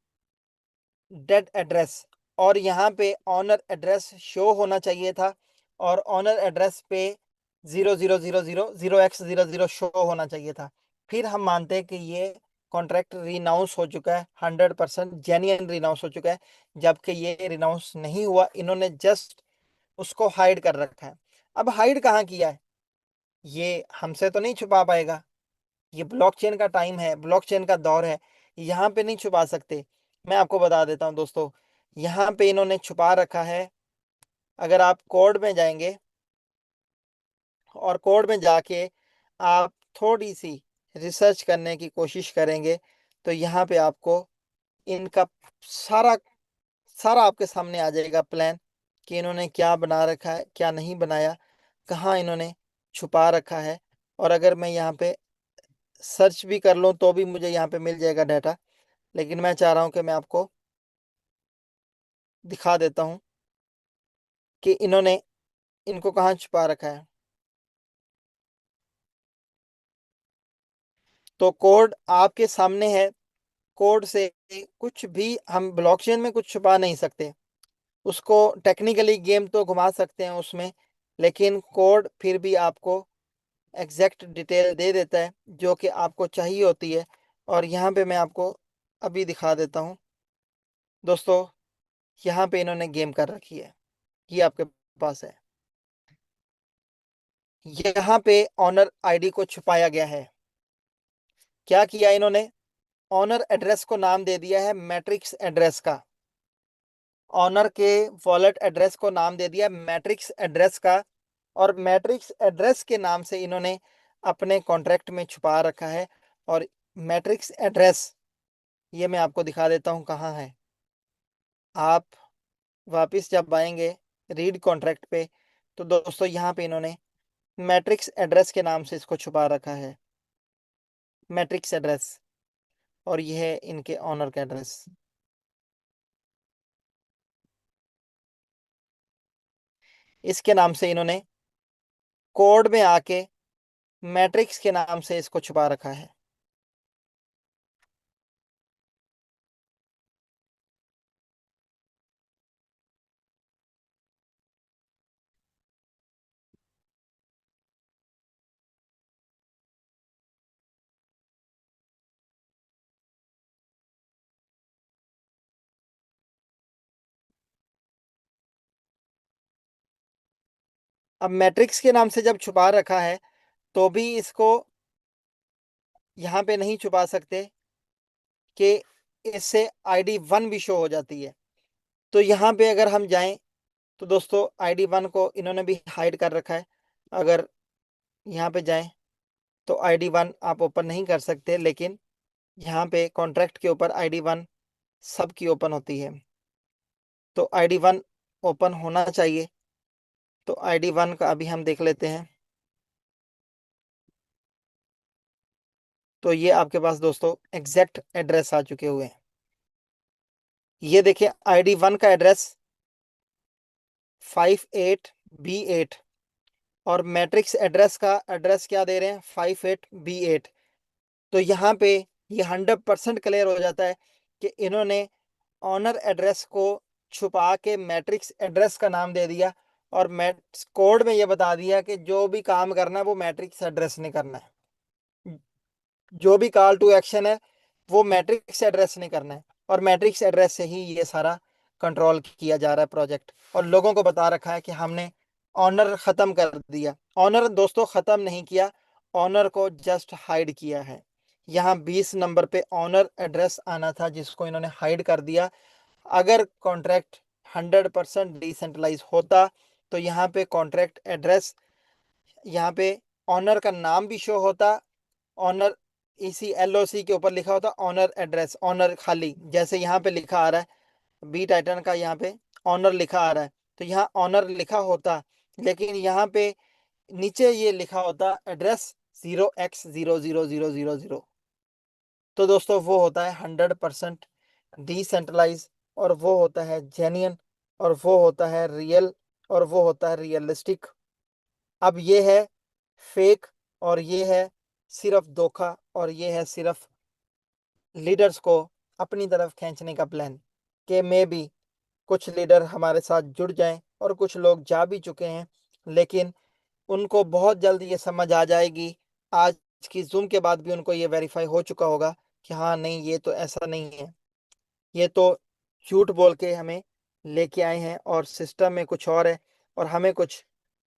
डेड एड्रेस। और यहाँ पे ऑनर एड्रेस शो होना चाहिए था, और ऑनर एड्रेस पे 0 0 0 0 0x 0 0 शो होना चाहिए था। फिर हम मानते हैं कि ये कॉन्ट्रैक्ट रिनाउंस हो चुका है, 100% जेन्युइन रिनाउंस हो चुका है, जबकि ये रिनाउंस नहीं हुआ, इन्होंने जस्ट उसको हाइड कर रखा है। अब हाइड कहाँ किया है, ये हमसे तो नहीं छुपा पाएगा, ये ब्लॉकचेन का टाइम है, ब्लॉकचेन का दौर है, यहाँ पे नहीं छुपा सकते। मैं आपको बता देता हूँ दोस्तों, यहाँ पे इन्होंने छुपा रखा है। अगर आप कोड में जाएंगे और कोड में जाके आप थोड़ी सी रिसर्च करने की कोशिश करेंगे, तो यहाँ पे आपको इनका सारा सारा आपके सामने आ जाएगा प्लान, कि इन्होंने क्या बना रखा है, क्या नहीं बनाया, कहाँ इन्होंने छुपा रखा है। और अगर मैं यहाँ पे सर्च भी कर लूँ तो भी मुझे यहाँ पे मिल जाएगा डाटा, लेकिन मैं चाह रहा हूँ कि मैं आपको दिखा देता हूँ कि इन्होंने इनको कहाँ छुपा रखा है। तो कोड आपके सामने है, कोड से कुछ भी हम ब्लॉकचेन में कुछ छुपा नहीं सकते। उसको टेक्निकली गेम तो घुमा सकते हैं उसमें, लेकिन कोड फिर भी आपको एग्जैक्ट डिटेल दे देता है जो कि आपको चाहिए होती है। और यहाँ पे मैं आपको अभी दिखा देता हूँ दोस्तों, यहाँ पे इन्होंने गेम कर रखी है, ये आपके पास है। यहाँ पे ऑनर आईडी को छुपाया गया है। क्या किया इन्होंने, ऑनर एड्रेस को नाम दे दिया है मैट्रिक्स एड्रेस का, ऑनर के वॉलेट एड्रेस को नाम दे दिया मैट्रिक्स एड्रेस का, और मैट्रिक्स एड्रेस के नाम से इन्होंने अपने कॉन्ट्रैक्ट में छुपा रखा है। और मैट्रिक्स एड्रेस ये मैं आपको दिखा देता हूँ कहाँ है। आप वापस जब आएंगे रीड कॉन्ट्रैक्ट पे, तो दोस्तों यहाँ पे इन्होंने मैट्रिक्स एड्रेस के नाम से इसको छुपा रखा है, मैट्रिक्स एड्रेस। और ये है इनके ऑनर का एड्रेस। इसके नाम से इन्होंने कोड में आके मैट्रिक्स के नाम से इसको छुपा रखा है। अब मैट्रिक्स के नाम से जब छुपा रखा है, तो भी इसको यहाँ पे नहीं छुपा सकते कि इससे ID 1 भी शो हो जाती है। तो यहाँ पे अगर हम जाएं, तो दोस्तों ID 1 को इन्होंने भी हाइड कर रखा है। अगर यहाँ पे जाएं तो ID 1 आप ओपन नहीं कर सकते, लेकिन यहाँ पे कॉन्ट्रैक्ट के ऊपर ID 1 सबकी ओपन होती है। तो ID 1 ओपन होना चाहिए। तो ID 1 का अभी हम देख लेते हैं। तो ये आपके पास दोस्तों एग्जैक्ट एड्रेस आ चुके हुए हैं। ये देखिए ID 1 का एड्रेस 58B8, और मैट्रिक्स एड्रेस का एड्रेस क्या दे रहे हैं, 58B8। तो यहाँ पे ये 100% क्लियर हो जाता है कि इन्होंने ऑनर एड्रेस को छुपा के मैट्रिक्स एड्रेस का नाम दे दिया, और कोड में ये बता दिया कि जो भी काम करना है वो मैट्रिक्स एड्रेस ने करना है, जो भी कॉल टू एक्शन है वो मैट्रिक्स एड्रेस ने करना है। और मैट्रिक्स एड्रेस से ही ये सारा कंट्रोल किया जा रहा है प्रोजेक्ट। और लोगों को बता रखा है कि हमने ऑनर खत्म कर दिया। ऑनर दोस्तों खत्म नहीं किया, ऑनर को जस्ट हाइड किया है। यहाँ 20 नंबर पे ऑनर एड्रेस आना था, जिसको इन्होंने हाइड कर दिया। अगर कॉन्ट्रैक्ट 100% डिसेंट्रलाइज होता, तो यहाँ पे कॉन्ट्रैक्ट एड्रेस, यहाँ पे ऑनर का नाम भी शो होता, ऑनर इसी LOC के ऊपर लिखा होता ऑनर एड्रेस, ऑनर खाली जैसे यहाँ पे लिखा आ रहा है बी टाइटन का, यहाँ पे ऑनर लिखा आ रहा है, तो यहाँ ऑनर लिखा होता। लेकिन यहाँ पे नीचे ये लिखा होता एड्रेस 0x0000। तो दोस्तों वो होता है 100% डिसेंट्रलाइज, और वो होता है जेन्युइन, और वो होता है रियल, और वो होता है रियलिस्टिक। अब ये है फेक, और ये है सिर्फ धोखा, और ये है सिर्फ लीडर्स को अपनी तरफ खींचने का प्लान, कि मे भी कुछ लीडर हमारे साथ जुड़ जाएं, और कुछ लोग जा भी चुके हैं, लेकिन उनको बहुत जल्द ये समझ आ जाएगी। आज की जूम के बाद भी उनको ये वेरीफाई हो चुका होगा कि हाँ नहीं, ये तो ऐसा नहीं है, ये तो झूठ बोल के हमें लेके आए हैं और सिस्टम में कुछ और है और हमें कुछ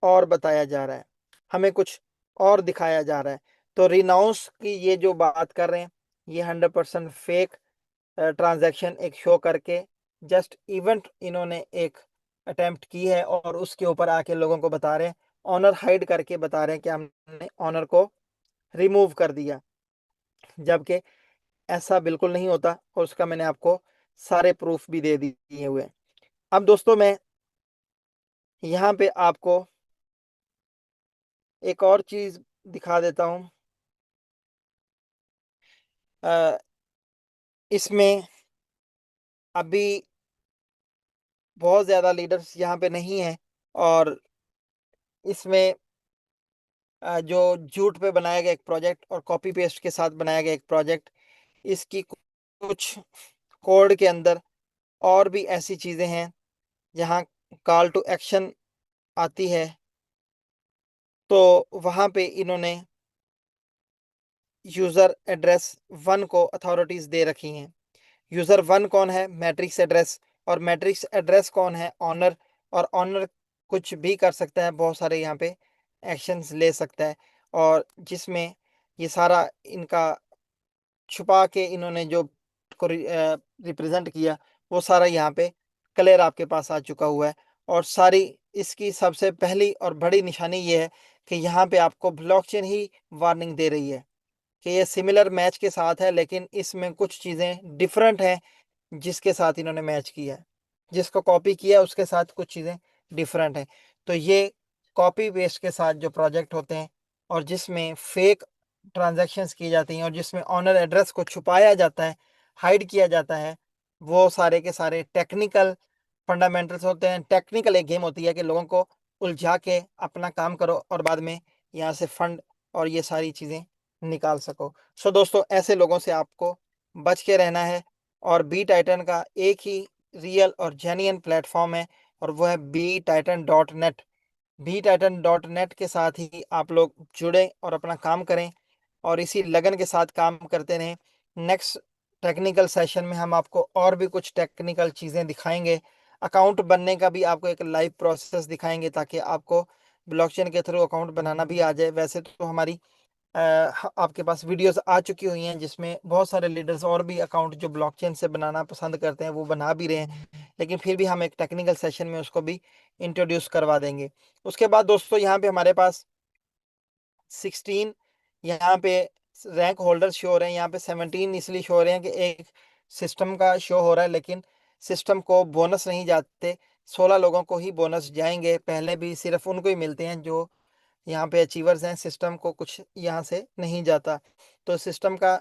और बताया जा रहा है, हमें कुछ और दिखाया जा रहा है। तो रिनाउंस की ये जो बात कर रहे हैं, ये 100% फेक ट्रांजैक्शन एक शो करके जस्ट इवेंट इन्होंने एक अटेम्प्ट की है और उसके ऊपर आके लोगों को बता रहे हैं, ऑनर हाइड करके बता रहे हैं कि हमने ऑनर को रिमूव कर दिया, जबकि ऐसा बिल्कुल नहीं होता और उसका मैंने आपको सारे प्रूफ भी दे दिए हुए हैं। अब दोस्तों मैं यहाँ पे आपको एक और चीज दिखा देता हूँ। इसमें अभी बहुत ज्यादा लीडर्स यहाँ पे नहीं है और इसमें जो झूठ पे बनाया गया एक प्रोजेक्ट और कॉपी पेस्ट के साथ बनाया गया एक प्रोजेक्ट, इसकी कुछ कोड के अंदर और भी ऐसी चीजें हैं जहाँ कॉल टू एक्शन आती है, तो वहां पे इन्होंने यूजर एड्रेस 1 को अथॉरिटीज दे रखी हैं। यूजर 1 कौन है? Matrix address. और मैट्रिक्स एड्रेस कौन है? ऑनर। और ऑनर कुछ भी कर सकता है, बहुत सारे यहाँ पे एक्शंस ले सकता है, और जिसमें ये सारा इनका छुपा के इन्होंने जो को रिप्रेजेंट किया वो सारा यहाँ पे क्लियर आपके पास आ चुका हुआ है। और सारी इसकी सबसे पहली और बड़ी निशानी ये है कि यहाँ पे आपको ब्लॉकचेन ही वार्निंग दे रही है कि ये सिमिलर मैच के साथ है, लेकिन इसमें कुछ चीज़ें डिफरेंट हैं जिसके साथ इन्होंने मैच किया है, जिसको कॉपी किया है उसके साथ कुछ चीज़ें डिफरेंट हैं। तो ये कॉपी पेस्ट के साथ जो प्रोजेक्ट होते हैं और जिसमें फेक ट्रांजैक्शंस की जाती हैं और जिसमें ऑनर एड्रेस को छुपाया जाता है, हाइड किया जाता है, वो सारे के सारे टेक्निकल फंडामेंटल्स होते हैं। टेक्निकल एक गेम होती है कि लोगों को उलझा के अपना काम करो और बाद में यहाँ से फंड और ये सारी चीज़ें निकाल सको। सो दोस्तों, ऐसे लोगों से आपको बच के रहना है। और बी टाइटन का एक ही रियल और जेन्युइन प्लेटफॉर्म है और वो है btitan.net। btitan.net के साथ ही आप लोग जुड़ें और अपना काम करें और इसी लगन के साथ काम करते रहें। नेक्स्ट टेक्निकल सेशन में हम आपको और भी कुछ टेक्निकल चीज़ें दिखाएंगे। अकाउंट बनने का भी आपको एक लाइव प्रोसेस दिखाएंगे ताकि आपको ब्लॉकचेन के थ्रू अकाउंट बनाना भी आ जाए। वैसे तो हमारी आपके पास वीडियोस आ चुकी हुई हैं जिसमें बहुत सारे लीडर्स और भी अकाउंट जो ब्लॉकचेन से बनाना पसंद करते हैं वो बना भी रहे हैं, लेकिन फिर भी हम एक टेक्निकल सेशन में उसको भी इंट्रोड्यूस करवा देंगे। उसके बाद दोस्तों यहाँ पे हमारे पास 16 यहाँ पे रैंक होल्डर शो हो रहे हैं। यहाँ पे 17 इसलिए शो हो रहे हैं कि एक सिस्टम का शो हो रहा है, लेकिन सिस्टम को बोनस नहीं जाते। 16 लोगों को ही बोनस जाएंगे, पहले भी सिर्फ उनको ही मिलते हैं जो यहाँ पे अचीवर्स हैं। सिस्टम को कुछ यहाँ से नहीं जाता। तो सिस्टम का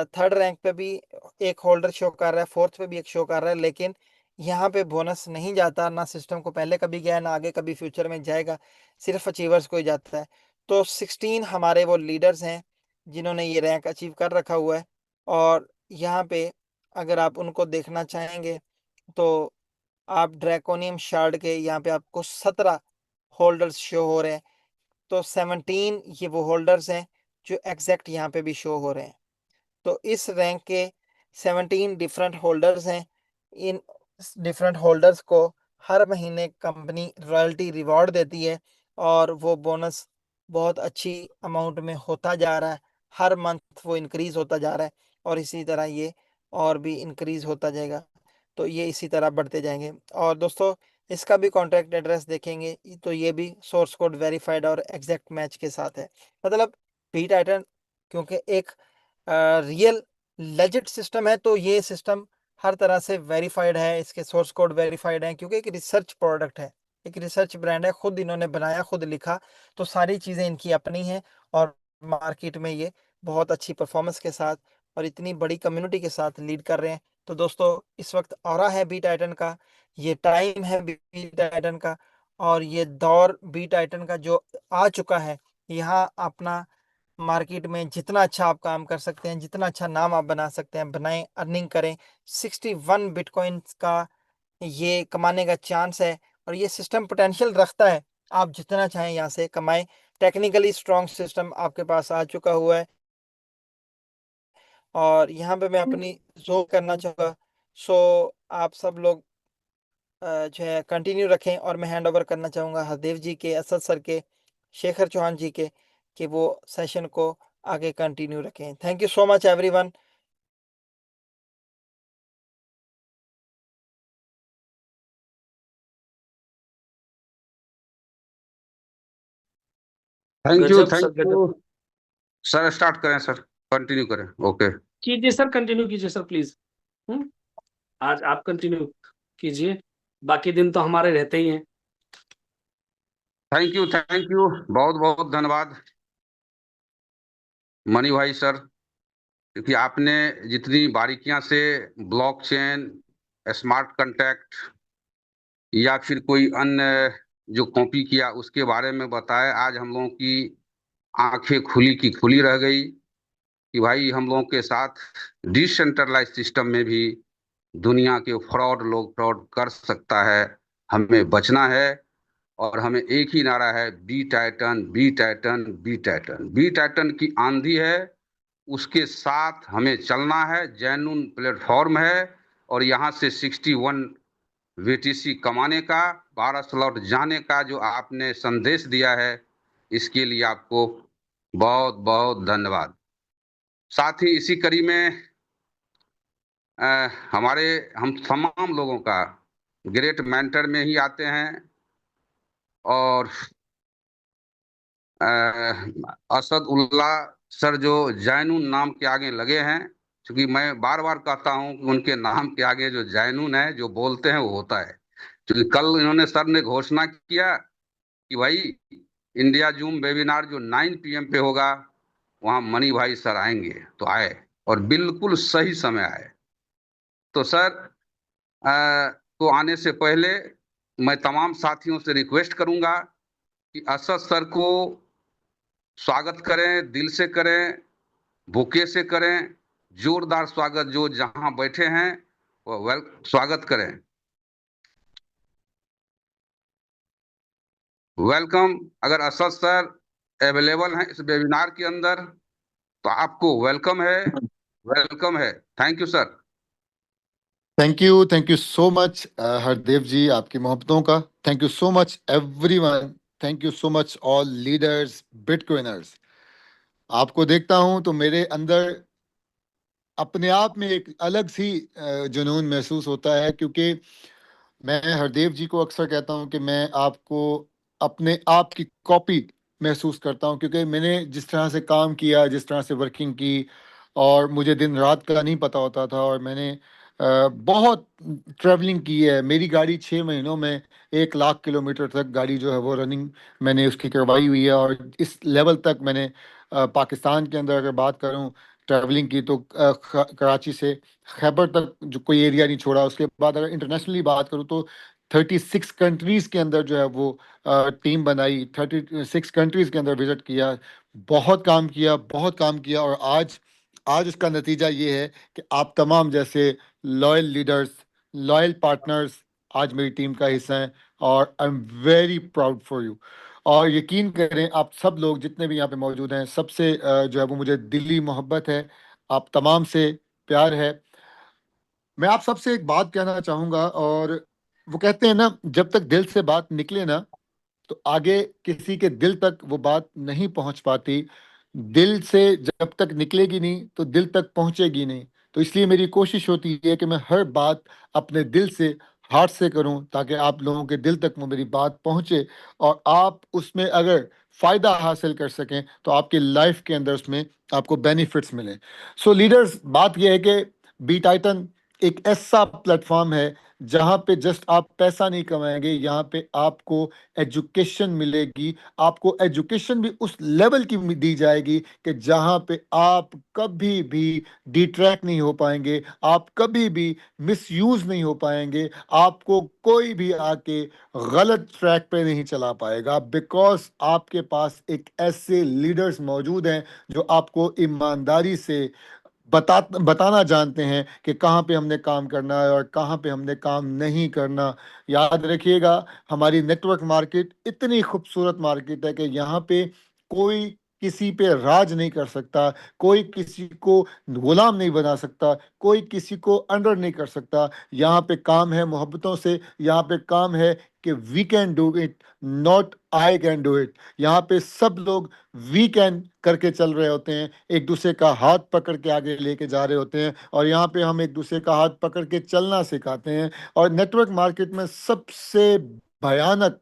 थर्ड रैंक पे भी एक होल्डर शो कर रहा है, फोर्थ पे भी एक शो कर रहा है, लेकिन यहाँ पे बोनस नहीं जाता। ना सिस्टम को पहले कभी गया, ना आगे कभी फ्यूचर में जाएगा, सिर्फ अचीवर्स को ही जाता है। तो 16 हमारे वो लीडर्स हैं जिन्होंने ये रैंक अचीव कर रखा हुआ है। और यहाँ पे अगर आप उनको देखना चाहेंगे तो आप ड्रैकोनियम शार्ड के यहाँ पे आपको 17 होल्डर्स शो हो रहे हैं। तो 17 ये वो होल्डर्स हैं जो एग्जैक्ट यहाँ पे भी शो हो रहे हैं। तो इस रैंक के 17 डिफरेंट होल्डर्स हैं। इन डिफरेंट होल्डर्स को हर महीने कंपनी रॉयल्टी रिवॉर्ड देती है और वो बोनस बहुत अच्छी अमाउंट में होता जा रहा है। हर मंथ वो इंक्रीज होता जा रहा है और इसी तरह ये और भी इंक्रीज होता जाएगा। तो ये इसी तरह बढ़ते जाएंगे। और दोस्तों, इसका भी कॉन्टैक्ट एड्रेस देखेंगे तो ये भी सोर्स कोड वेरीफाइड और एग्जैक्ट मैच के साथ है। मतलब बी टाइटन क्योंकि एक रियल लेजिट सिस्टम है, तो ये सिस्टम हर तरह से वेरीफाइड है, इसके सोर्स कोड वेरीफाइड है क्योंकि एक रिसर्च प्रोडक्ट है, एक रिसर्च ब्रांड है, खुद इन्होंने बनाया, खुद लिखा। तो सारी चीज़ें इनकी अपनी हैं और मार्केट में ये बहुत अच्छी परफॉर्मेंस के साथ और इतनी बड़ी कम्युनिटी के साथ लीड कर रहे हैं। तो दोस्तों, इस वक्त ऑरा है बी टाइटन का, ये टाइम है बी टाइटन का और ये दौर बी टाइटन का जो आ चुका है। यहाँ अपना मार्केट में जितना अच्छा आप काम कर सकते हैं, जितना अच्छा नाम आप बना सकते हैं, बनाएं, अर्निंग करें। 61 बिटकॉइन का ये कमाने का चांस है और ये सिस्टम पोटेंशियल रखता है। आप जितना चाहें यहाँ से कमाएं। टेक्निकली स्ट्रॉन्ग सिस्टम आपके पास आ चुका हुआ है। और यहाँ पे मैं अपनी जोन करना चाहूँगा। सो आप सब लोग जो है कंटिन्यू रखें, और मैं हैंड ओवर करना चाहूँगा हरदेव जी के, असद सर के, शेखर चौहान जी के, कि वो सेशन को आगे कंटिन्यू रखें। Thank you so much everyone. Thank you, गजब सर, गजब। सर स्टार्ट करें सर, कंटिन्यू करें। ओके कीजिए सर, कंटिन्यू कीजिए सर प्लीज। आज आप कंटिन्यू कीजिए, बाकी दिन तो हमारे रहते ही हैं। थैंक यू, बहुत बहुत धन्यवाद मनी भाई सर, क्योंकि आपने जितनी बारीकियां से ब्लॉकचेन, स्मार्ट कॉन्ट्रैक्ट या फिर कोई अन्य जो कॉपी किया उसके बारे में बताया, आज हम लोगों की आंखें खुली की खुली रह गई कि भाई हम लोगों के साथ डिसेंट्रलाइज सिस्टम में भी दुनिया के फ्रॉड लोग फ्रॉड कर सकता है। हमें बचना है, और हमें एक ही नारा है, B Titan, B Titan, B Titan. B Titan की आंधी है, उसके साथ हमें चलना है। जेन्युइन प्लेटफॉर्म है, और यहाँ से 61 वीटीसी कमाने का, 12 स्लॉट जाने का जो आपने संदेश दिया है, इसके लिए आपको बहुत बहुत धन्यवाद। साथ ही इसी कड़ी में हम तमाम लोगों का ग्रेट मेंटर में ही आते हैं, और असद उल्ला सर जो जैनून नाम के आगे लगे हैं, क्योंकि मैं बार बार कहता हूं कि उनके नाम के आगे जो जैनून है, जो बोलते हैं वो होता है। क्योंकि कल इन्होंने सर ने घोषणा किया कि भाई इंडिया जूम वेबिनार जो 9 PM पे होगा, वहां मनी भाई सर आएंगे। तो आए, और बिल्कुल सही समय आए। तो सर को आने से पहले मैं तमाम साथियों से रिक्वेस्ट करूंगा कि असद सर को स्वागत करें, दिल से करें, बुके से करें, जोरदार स्वागत। जो जहां बैठे हैं वो स्वागत करें। वेलकम। अगर असद सर अवेलेबल हैं इस वेबिनार के अंदर, तो आपको वेलकम है, वेलकम है। Thank you sir. Thank you so much Hardev ji, आपकी मोहब्बतों का। Thank you so much everyone. Thank you so much all leaders, bitcoiners. आपको देखता हूं तो मेरे अंदर अपने आप में एक अलग सी जुनून महसूस होता है, क्योंकि मैं हरदेव जी को अक्सर कहता हूं कि मैं आपको अपने आप की कॉपी महसूस करता हूं, क्योंकि मैंने जिस तरह से काम किया, जिस तरह से वर्किंग की, और मुझे दिन रात का नहीं पता होता था, और मैंने बहुत ट्रैवलिंग की है। मेरी गाड़ी 6 महीनों में 1 लाख किलोमीटर तक गाड़ी जो है वो रनिंग मैंने उसकी करवाई हुई है। और इस लेवल तक मैंने पाकिस्तान के अंदर अगर बात करूं ट्रैवलिंग की, तो कराची से खैबर तक जो कोई एरिया नहीं छोड़ा। उसके बाद अगर इंटरनेशनली बात करूँ तो 36 कंट्रीज के अंदर जो है वो टीम बनाई, 36 कंट्रीज के अंदर विजिट किया, बहुत काम किया, बहुत काम किया। और आज आज उसका नतीजा ये है कि आप तमाम जैसे लॉयल लीडर्स, लॉयल पार्टनर्स आज मेरी टीम का हिस्सा हैं, और I am very proud for you. और यकीन करें, आप सब लोग जितने भी यहाँ पे मौजूद हैं, सबसे जो है वो मुझे दिली मोहब्बत है, आप तमाम से प्यार है। मैं आप सबसे एक बात कहना चाहूंगा, और वो कहते हैं ना, जब तक दिल से बात निकले ना, तो आगे किसी के दिल तक वो बात नहीं पहुंच पाती। दिल से जब तक निकलेगी नहीं तो दिल तक पहुंचेगी नहीं। तो इसलिए मेरी कोशिश होती है कि मैं हर बात अपने दिल से, हार्ट से करूं, ताकि आप लोगों के दिल तक वो मेरी बात पहुंचे, और आप उसमें अगर फायदा हासिल कर सकें तो आपकी लाइफ के अंदर उसमें आपको बेनिफिट्स मिलें। सो लीडर्स, बात यह है कि बी टाइटन एक ऐसा प्लेटफॉर्म है जहां पे जस्ट आप पैसा नहीं कमाएंगे, यहाँ पे आपको एजुकेशन मिलेगी। आपको एजुकेशन भी उस लेवल की दी जाएगी कि जहां पे आप कभी भी डिट्रैक्ट नहीं हो पाएंगे, आप कभी भी मिसयूज नहीं हो पाएंगे, आपको कोई भी आके गलत ट्रैक पे नहीं चला पाएगा, बिकॉज आपके पास एक ऐसे लीडर्स मौजूद हैं जो आपको ईमानदारी से बताना जानते हैं कि कहाँ पे हमने काम करना है और कहाँ पे हमने काम नहीं करना। याद रखिएगा, हमारी नेटवर्क मार्केट इतनी खूबसूरत मार्केट है कि यहाँ पे कोई किसी पे राज नहीं कर सकता, कोई किसी को गुलाम नहीं बना सकता, कोई किसी को अंडर नहीं कर सकता। यहाँ पे काम है मोहब्बतों से, यहाँ पे काम है कि we can do it, not I can do it. यहाँ पे सब लोग वी कैन करके चल रहे होते हैं, एक दूसरे का हाथ पकड़ के आगे लेके जा रहे होते हैं, और यहाँ पे हम एक दूसरे का हाथ पकड़ के चलना सिखाते हैं। और नेटवर्क मार्केट में सबसे भयानक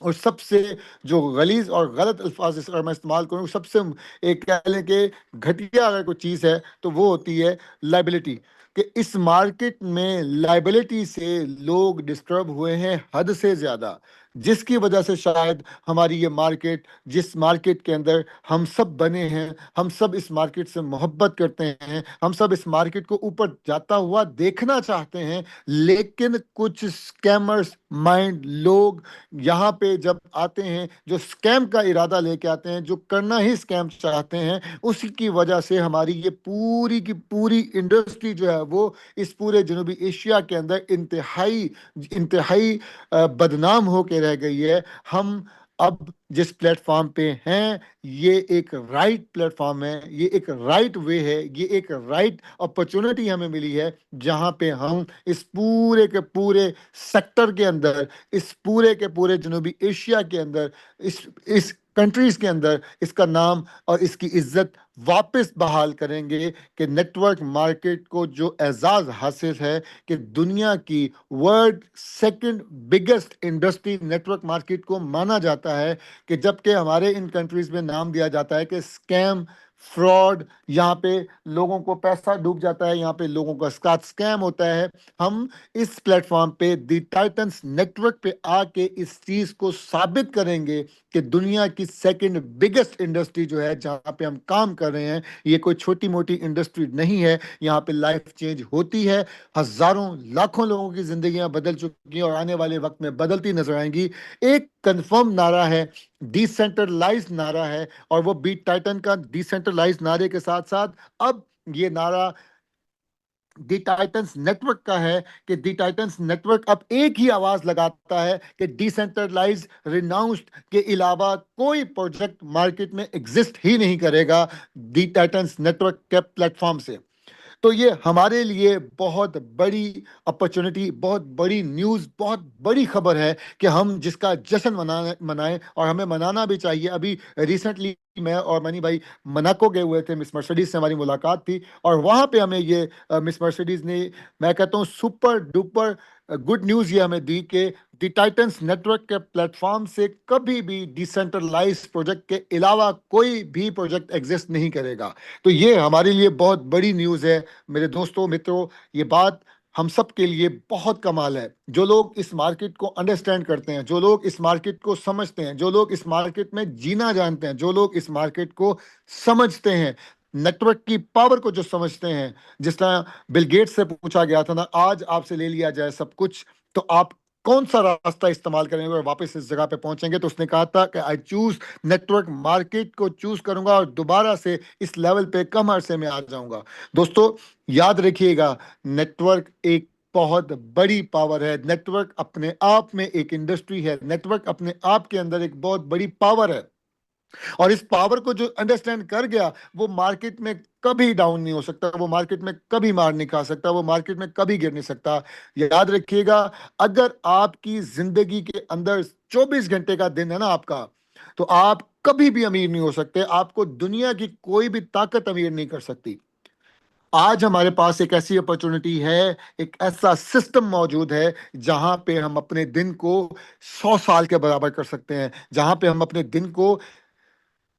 और सबसे जो गलीज और गलत अल्फाज अगर मैं इस्तेमाल करूँ, सबसे एक कह लें कि घटिया अगर कोई चीज़ है तो वो होती है लाइबिलिटी। कि इस मार्केट में लाइबिलिटी से लोग डिस्टर्ब हुए हैं हद से ज़्यादा, जिसकी वजह से शायद हमारी ये मार्केट, जिस मार्केट के अंदर हम सब बने हैं, हम सब इस मार्केट से मोहब्बत करते हैं, हम सब इस मार्केट को ऊपर जाता हुआ देखना चाहते हैं, लेकिन कुछ स्कैमर्स माइंड लोग यहाँ पे जब आते हैं, जो स्कैम का इरादा लेके आते हैं, जो करना ही स्कैम चाहते हैं, उसी की वजह से हमारी ये पूरी की पूरी इंडस्ट्री जो है वो इस पूरे जनूबी एशिया के अंदर इंतहाई इंतहाई बदनाम होके रह गई है। हम अब जिस प्लेटफॉर्म पे हैं, ये एक राइट प्लेटफॉर्म है, ये एक राइट वे है, ये एक राइट अपॉर्चुनिटी हमें मिली है, जहां पे हम इस पूरे के पूरे सेक्टर के अंदर, इस पूरे के पूरे जनूबी एशिया के अंदर, इस कंट्रीज के अंदर इसका नाम और इसकी इज्जत वापस बहाल करेंगे। कि नेटवर्क मार्केट को जो एजाज हासिल है कि दुनिया की world second biggest industry network market को माना जाता है, कि जबकि हमारे इन कंट्रीज में नाम दिया जाता है कि स्कैम, फ्रॉड, यहाँ पे लोगों को पैसा डूब जाता है, यहाँ पे लोगों का साथ स्कैम होता है। हम इस प्लेटफॉर्म पे दी टाइटंस नेटवर्क पे आके इस चीज को साबित करेंगे कि दुनिया की सेकंड बिगेस्ट इंडस्ट्री जो है, जहाँ पे हम काम कर रहे हैं, ये कोई छोटी मोटी इंडस्ट्री नहीं है। यहाँ पे लाइफ चेंज होती है, हजारों लाखों लोगों की जिंदगियां बदल चुकी हैं और आने वाले वक्त में बदलती नजर आएंगी। एक कंफर्म नारा है, डिसेंट्रलाइज नारा है, और वो बीट टाइटन का डिसेंट्रलाइज नारे के साथ साथ अब ये नारा दी टाइटंस नेटवर्क का है, कि दी टाइटंस नेटवर्क अब एक ही आवाज लगाता है कि डिसेंट्रलाइज रिनाउंस्ड के अलावा कोई प्रोजेक्ट मार्केट में एग्जिस्ट ही नहीं करेगा दी टाइटंस नेटवर्क के प्लेटफॉर्म से। तो ये हमारे लिए बहुत बड़ी अपॉर्चुनिटी, बहुत बड़ी न्यूज़, बहुत बड़ी खबर है कि हम जिसका जश्न मनाएं, और हमें मनाना भी चाहिए। अभी रिसेंटली मैं और मनी भाई मोनाको गए हुए थे, मिस मर्सिडीज से हमारी मुलाकात थी, और वहाँ पे हमें ये मिस मर्सिडीज ने, मैं कहता हूँ, सुपर डुपर गुड न्यूज़ ये हमें दी कि दी टाइटंस नेटवर्क के प्लेटफॉर्म से कभी भी डिसेंट्रलाइज प्रोजेक्ट के अलावा कोई भी प्रोजेक्ट एग्जिस्ट नहीं करेगा। तो ये हमारे लिए बहुत बड़ी न्यूज़ है मेरे दोस्तों, मित्रों। ये बात हम सब के लिए बहुत कमाल है। जो लोग इस मार्केट को अंडरस्टैंड करते हैं, जो लोग इस मार्केट को समझते हैं, जो लोग इस मार्केट में जीना जानते हैं, जो लोग इस मार्केट को समझते हैं, नेटवर्क की पावर को जो समझते हैं। जिस तरह बिल गेट्स से पूछा गया था ना, आज आपसे ले लिया जाए सब कुछ, तो आप कौन सा रास्ता इस्तेमाल करेंगे और वापस इस जगह पे पहुंचेंगे? तो उसने कहा था कि आई चूज नेटवर्क मार्केट को चूज करूंगा और दोबारा से इस लेवल पे कम अरसे में आ जाऊंगा। दोस्तों याद रखिएगा, नेटवर्क एक बहुत बड़ी पावर है, नेटवर्क अपने आप में एक इंडस्ट्री है, नेटवर्क अपने आप के अंदर एक बहुत बड़ी पावर है, और इस पावर को जो अंडरस्टैंड कर गया, वो मार्केट में कभी डाउन नहीं हो सकता, वो मार्केट में कभी मार नहीं खा सकता, वो मार्केट में कभी गिर नहीं सकता। याद रखिएगा, अगर आपकी जिंदगी के अंदर 24 घंटे का दिन है ना आपका, तो आप कभी भी अमीर नहीं हो सकते, आपको दुनिया की कोई भी ताकत अमीर नहीं कर सकती। आज हमारे पास एक ऐसी अपॉर्चुनिटी है, एक ऐसा सिस्टम मौजूद है, जहां पे हम अपने दिन को 100 साल के बराबर कर सकते हैं, जहां पे हम अपने दिन को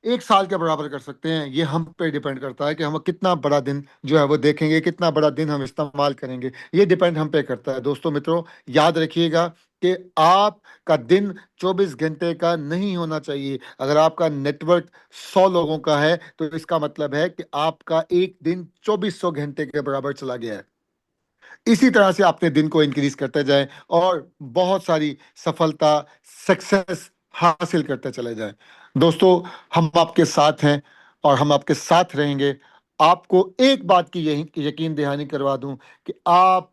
1 साल के बराबर कर सकते हैं। ये हम पे डिपेंड करता है कि हम कितना बड़ा दिन जो है वो देखेंगे, कितना बड़ा दिन हम इस्तेमाल करेंगे, ये डिपेंड हम पे करता है। दोस्तों मित्रों, याद रखिएगा कि आपका दिन 24 घंटे का नहीं होना चाहिए। अगर आपका नेटवर्क 100 लोगों का है, तो इसका मतलब है कि आपका एक दिन 2400 घंटे के बराबर चला गया है। इसी तरह से अपने दिन को इंक्रीज करते जाएं और बहुत सारी सफलता, सक्सेस हासिल करते चले जाएं। दोस्तों, हम आपके साथ हैं और हम आपके साथ रहेंगे। आपको एक बात की यकीन दहानी करवा दूं कि आप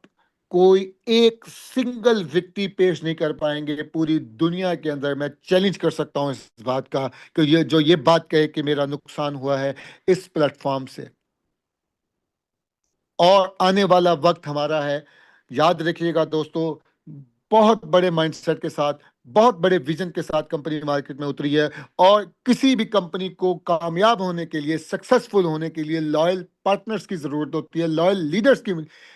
कोई एक सिंगल व्यक्ति पेश नहीं कर पाएंगे पूरी दुनिया के अंदर। मैं चैलेंज कर सकता हूं इस बात का कि ये बात कहे कि मेरा नुकसान हुआ है इस प्लेटफॉर्म से। और आने वाला वक्त हमारा है, याद रखिएगा दोस्तों, बहुत बड़े माइंडसेट के साथ, बहुत बड़े विजन के साथ कंपनी मार्केट में उतरी है। और किसी भी कंपनी को कामयाब होने के लिए, सक्सेसफुल होने के लिए लॉयल पार्टनर्स की जरूरत होती है, लॉयल लीडर्स की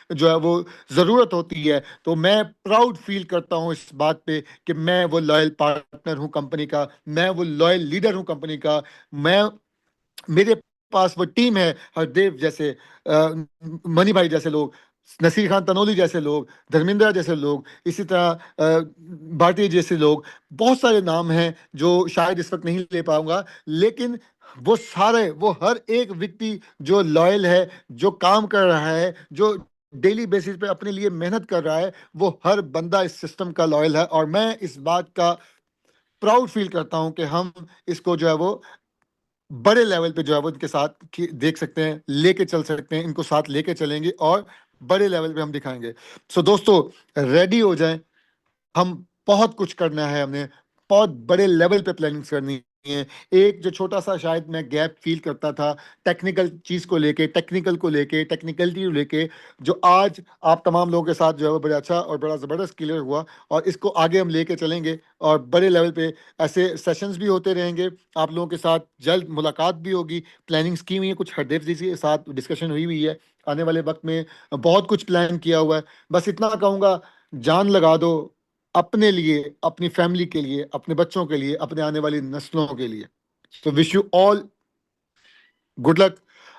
जो है वो जरूरत होती है। तो मैं प्राउड फील करता हूं इस बात पे कि मैं वो लॉयल पार्टनर हूं कंपनी का, मैं वो लॉयल लीडर हूं कंपनी का। मैं मेरे पास वो टीम है, हरदेव जैसे, मनी भाई जैसे लोग, नसीर खान तनोली जैसे लोग, धर्मेंद्र जैसे लोग, इसी तरह भारतीय जैसे लोग। बहुत सारे नाम हैं जो शायद इस वक्त नहीं ले पाऊंगा, लेकिन वो सारे, वो हर एक व्यक्ति जो लॉयल है, जो काम कर रहा है, जो डेली बेसिस पे अपने लिए मेहनत कर रहा है, वो हर बंदा इस सिस्टम का लॉयल है। और मैं इस बात का प्राउड फील करता हूं कि हम इसको जो है वो बड़े लेवल पे जो है वो इनके साथ देख सकते हैं, लेके चल सकते हैं, इनको साथ लेके चलेंगे और बड़े लेवल पे हम दिखाएंगे। सो दोस्तों, रेडी हो जाएं, हम बहुत कुछ करना है, हमने बहुत बड़े लेवल पे प्लानिंग करनी है। एक जो छोटा सा शायद मैं गैप फील करता था टेक्निकल चीज को लेके, टेक्निकलिटी को लेके, जो आज आप तमाम लोगों के साथ जो है वो बड़ा अच्छा और बड़ा जबरदस्त क्लियर हुआ। और इसको आगे हम लेके चलेंगे और बड़े लेवल पे ऐसे सेशंस भी होते रहेंगे। आप लोगों के साथ जल्द मुलाकात भी होगी, प्लानिंग्स की हुई है, कुछ हरदेव जी के साथ डिस्कशन हुई है, आने वाले वक्त में बहुत कुछ प्लान किया हुआ है। बस इतना कहूँगा, जान लगा दो अपने लिए, अपनी फैमिली के लिए, अपने बच्चों के लिए, अपने आने वाली नस्लों के लिए। तो wish you all good luck.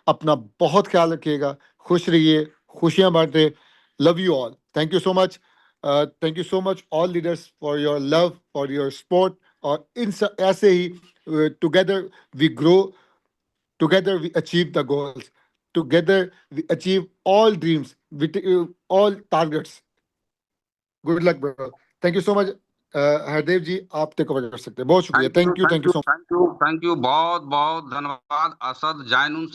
अपना बहुत ख्याल रखिएगा, खुश रहिए, खुशियां बांटे। Love you all, thank you so much. Thank you so much all leaders for your love, for your support. और ऐसे ही together we grow, together we achieve the goals, together we achieve all dreams, all targets. Good luck bro, thank you so much. Hardev ji, आप take over कर सकते हैं। बहुत शुक्रिया, thank you, thank you so much. Thank you, बहुत बहुत धन्यवाद Asad जैनू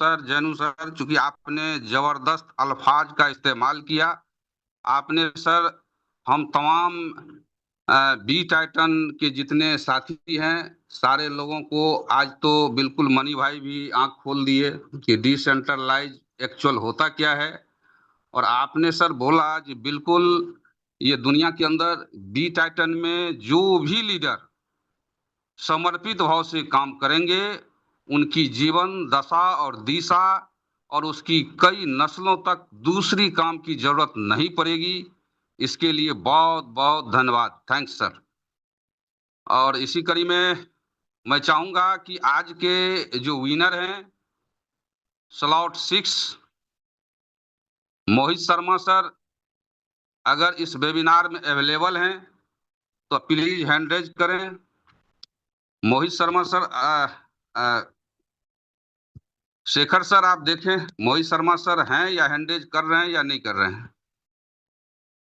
sir, चूंकि आपने जबरदस्त अल्फाज का इस्तेमाल किया। आपने सर हम तमाम बी टाइटन के जितने साथी हैं सारे लोगों को आज तो बिल्कुल मनी भाई भी आंख खोल दिए कि डिसेंट्रलाइज एक्चुअल होता क्या है। और आपने सर बोला कि बिल्कुल ये दुनिया के अंदर बी टाइटन में जो भी लीडर समर्पित भाव से काम करेंगे उनकी जीवन दशा और दिशा और उसकी कई नस्लों तक दूसरी काम की जरूरत नहीं पड़ेगी। इसके लिए बहुत बहुत धन्यवाद, थैंक्स सर। और इसी कड़ी में मैं चाहूंगा कि आज के जो विनर हैं स्लॉट 6 मोहित शर्मा सर, अगर इस वेबिनार में अवेलेबल हैं तो प्लीज हैंड रेज करें। मोहित शर्मा सर, शेखर सर आप देखें मोहित शर्मा सर हैं या हैंड रेज कर रहे हैं या नहीं कर रहे हैं,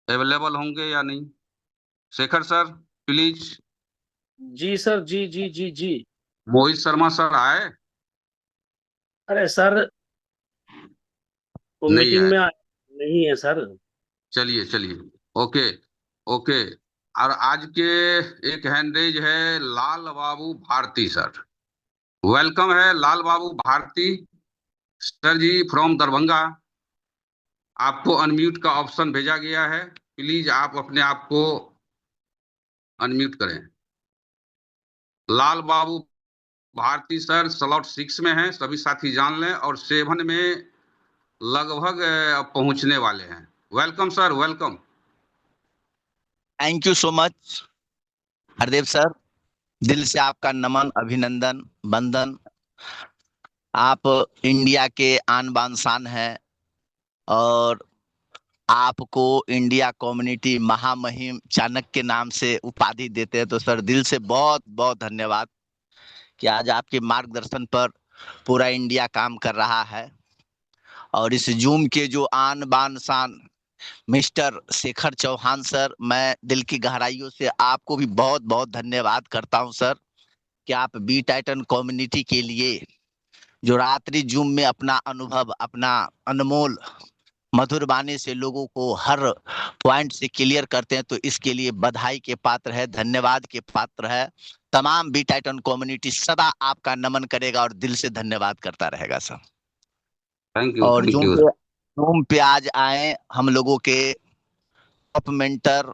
अवेलेबल होंगे या नहीं। Shekhar sir please. जी सर, जी जी जी जी। मोहित शर्मा सर आए? अरे सर वो नहीं मीटिंग आए, में नहीं है सर। चलिए चलिए, ओके ओके। और आज के एक हैंडरेज है लाल बाबू भारती सर, वेलकम है लाल बाबू भारती सर जी फ्रॉम दरभंगा। आपको अनम्यूट का ऑप्शन भेजा गया है, प्लीज आप अपने आप को अनम्यूट करें। लाल बाबू भारती सर स्लॉट 6 में हैं, सभी साथी जान लें, और 7 में लगभग पहुंचने वाले हैं। Welcome sir, welcome. Thank you so much Hardev sir, दिल से आपका नमन, अभिनंदन, वंदन। आप इंडिया के आन बान शान हैं और आपको इंडिया कम्युनिटी महामहिम चाणक्य के नाम से उपाधि देते हैं। तो सर दिल से बहुत बहुत धन्यवाद कि आज आपके मार्गदर्शन पर पूरा इंडिया काम कर रहा है। और इस जूम के जो आन बान शान मिस्टर शेखर चौहान सर, मैं दिल की गहराइयों से आपको भी बहुत बहुत धन्यवाद करता हूं सर कि आप बी टाइटन कम्युनिटी के लिए जो रात्रि जूम में अपना अनुभव, अपना अनमोल मधुर वाणी से लोगों को हर पॉइंट से क्लियर करते हैं, तो इसके लिए बधाई के पात्र है, धन्यवाद के पात्र है। तमाम बी टाइटन कम्युनिटी सदा आपका नमन करेगा और दिल से धन्यवाद करता रहेगा सर। थैंक यू, और थैंक यू। जूम पे आज आए हम लोगों के टॉप मेंटर,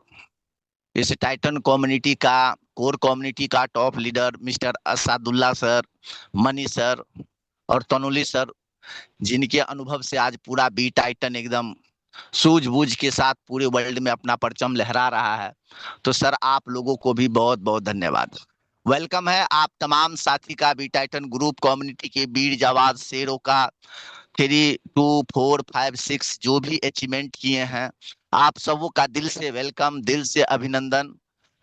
इस टाइटन कम्युनिटी का कोर कम्युनिटी का top leader mister Asadullah sir, Mani sir और तनुली सर, जिनके अनुभव से आज पूरा बी टाइटन एकदम सूझबूझ के साथ पूरे वर्ल्ड में अपना परचम लहरा रहा है। तो सर आप लोगों को भी बहुत बहुत धन्यवाद। वेलकम है आप तमाम साथी का बी टाइटन ग्रुप कम्युनिटी के वीर जाबाज शेरों का 3, 2, 4, 5, 6 जो भी अचीवमेंट किए हैं, आप सबों का दिल से वेलकम, दिल से अभिनंदन।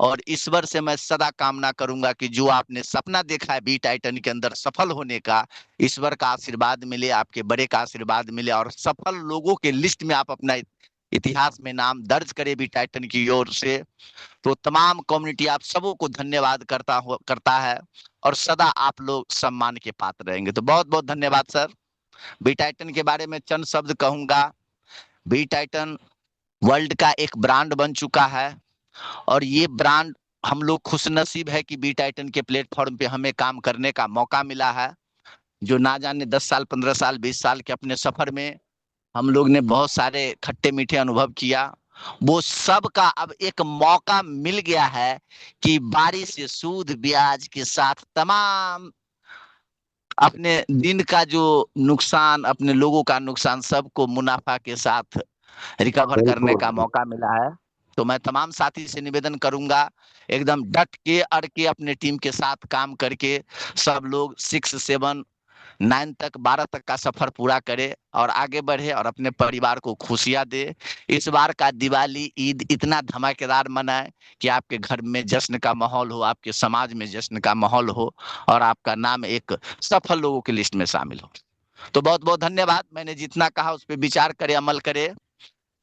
और ईश्वर से मैं सदा कामना करूंगा कि जो आपने सपना देखा है बी टाइटन के अंदर सफल होने का, ईश्वर का आशीर्वाद मिले, आपके बड़े का आशीर्वाद मिले और सफल लोगों के लिस्ट में आप अपना इतिहास में नाम दर्ज करें बी टाइटन की ओर से। तो तमाम कम्युनिटी आप सबों को धन्यवाद करता है और सदा आप लोग सम्मान के पात्र रहेंगे। तो बहुत बहुत धन्यवाद सर। बी टाइटन के बारे में चंद शब्द कहूंगा। बी टाइटन वर्ल्ड का एक ब्रांड बन चुका है और ये ब्रांड हम लोग खुशनसीब है कि बी टाइटन के प्लेटफॉर्म पे हमें काम करने का मौका मिला है। जो ना जाने 10 साल 15 साल 20 साल के अपने सफर में हम लोग ने बहुत सारे खट्टे मीठे अनुभव किया, वो सब का अब एक मौका मिल गया है कि बारी से सूद ब्याज के साथ तमाम अपने दिन का जो नुकसान, अपने लोगों का नुकसान, सबको मुनाफा के साथ रिकवर करने का मौका मिला है। तो मैं तमाम साथी से निवेदन करूंगा एकदम डट के अड़ के अपने टीम के साथ काम करके सब लोग 6, 7, 9 तक 12 तक का सफर पूरा करे और आगे बढ़े और अपने परिवार को खुशियां दे। इस बार का दिवाली ईद इतना धमाकेदार मनाए कि आपके घर में जश्न का माहौल हो, आपके समाज में जश्न का माहौल हो और आपका नाम एक सफल लोगों की लिस्ट में शामिल हो। तो बहुत बहुत धन्यवाद। मैंने जितना कहा उस पर विचार करे, अमल करे।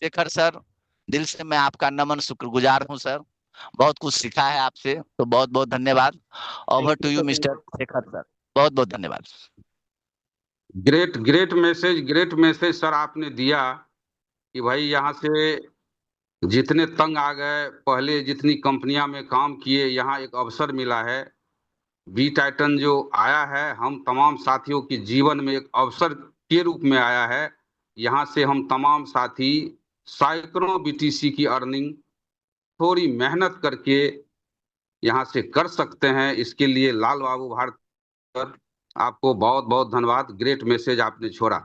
शेखर सर, दिल से मैं आपका नमन शुक्रगुजार हूं सर, बहुत कुछ सीखा है आपसे, तो बहुत बहुत धन्यवाद। Over to you Mister Shekhar sir, बहुत बहुत धन्यवाद। ग्रेट ग्रेट मैसेज सर आपने दिया कि भाई यहाँ से जितने तंग आ गए, पहले जितनी कंपनियां में काम किए, यहाँ एक अवसर मिला है। बी टाइटन जो आया है हम तमाम साथियों के जीवन में एक अवसर के रूप में आया है। यहाँ से हम तमाम साथी सैकड़ों बीटीसी की अर्निंग थोड़ी मेहनत करके यहाँ से कर सकते हैं। इसके लिए लाल बाबू भारत आपको बहुत बहुत धन्यवाद। ग्रेट मैसेज आपने छोड़ा।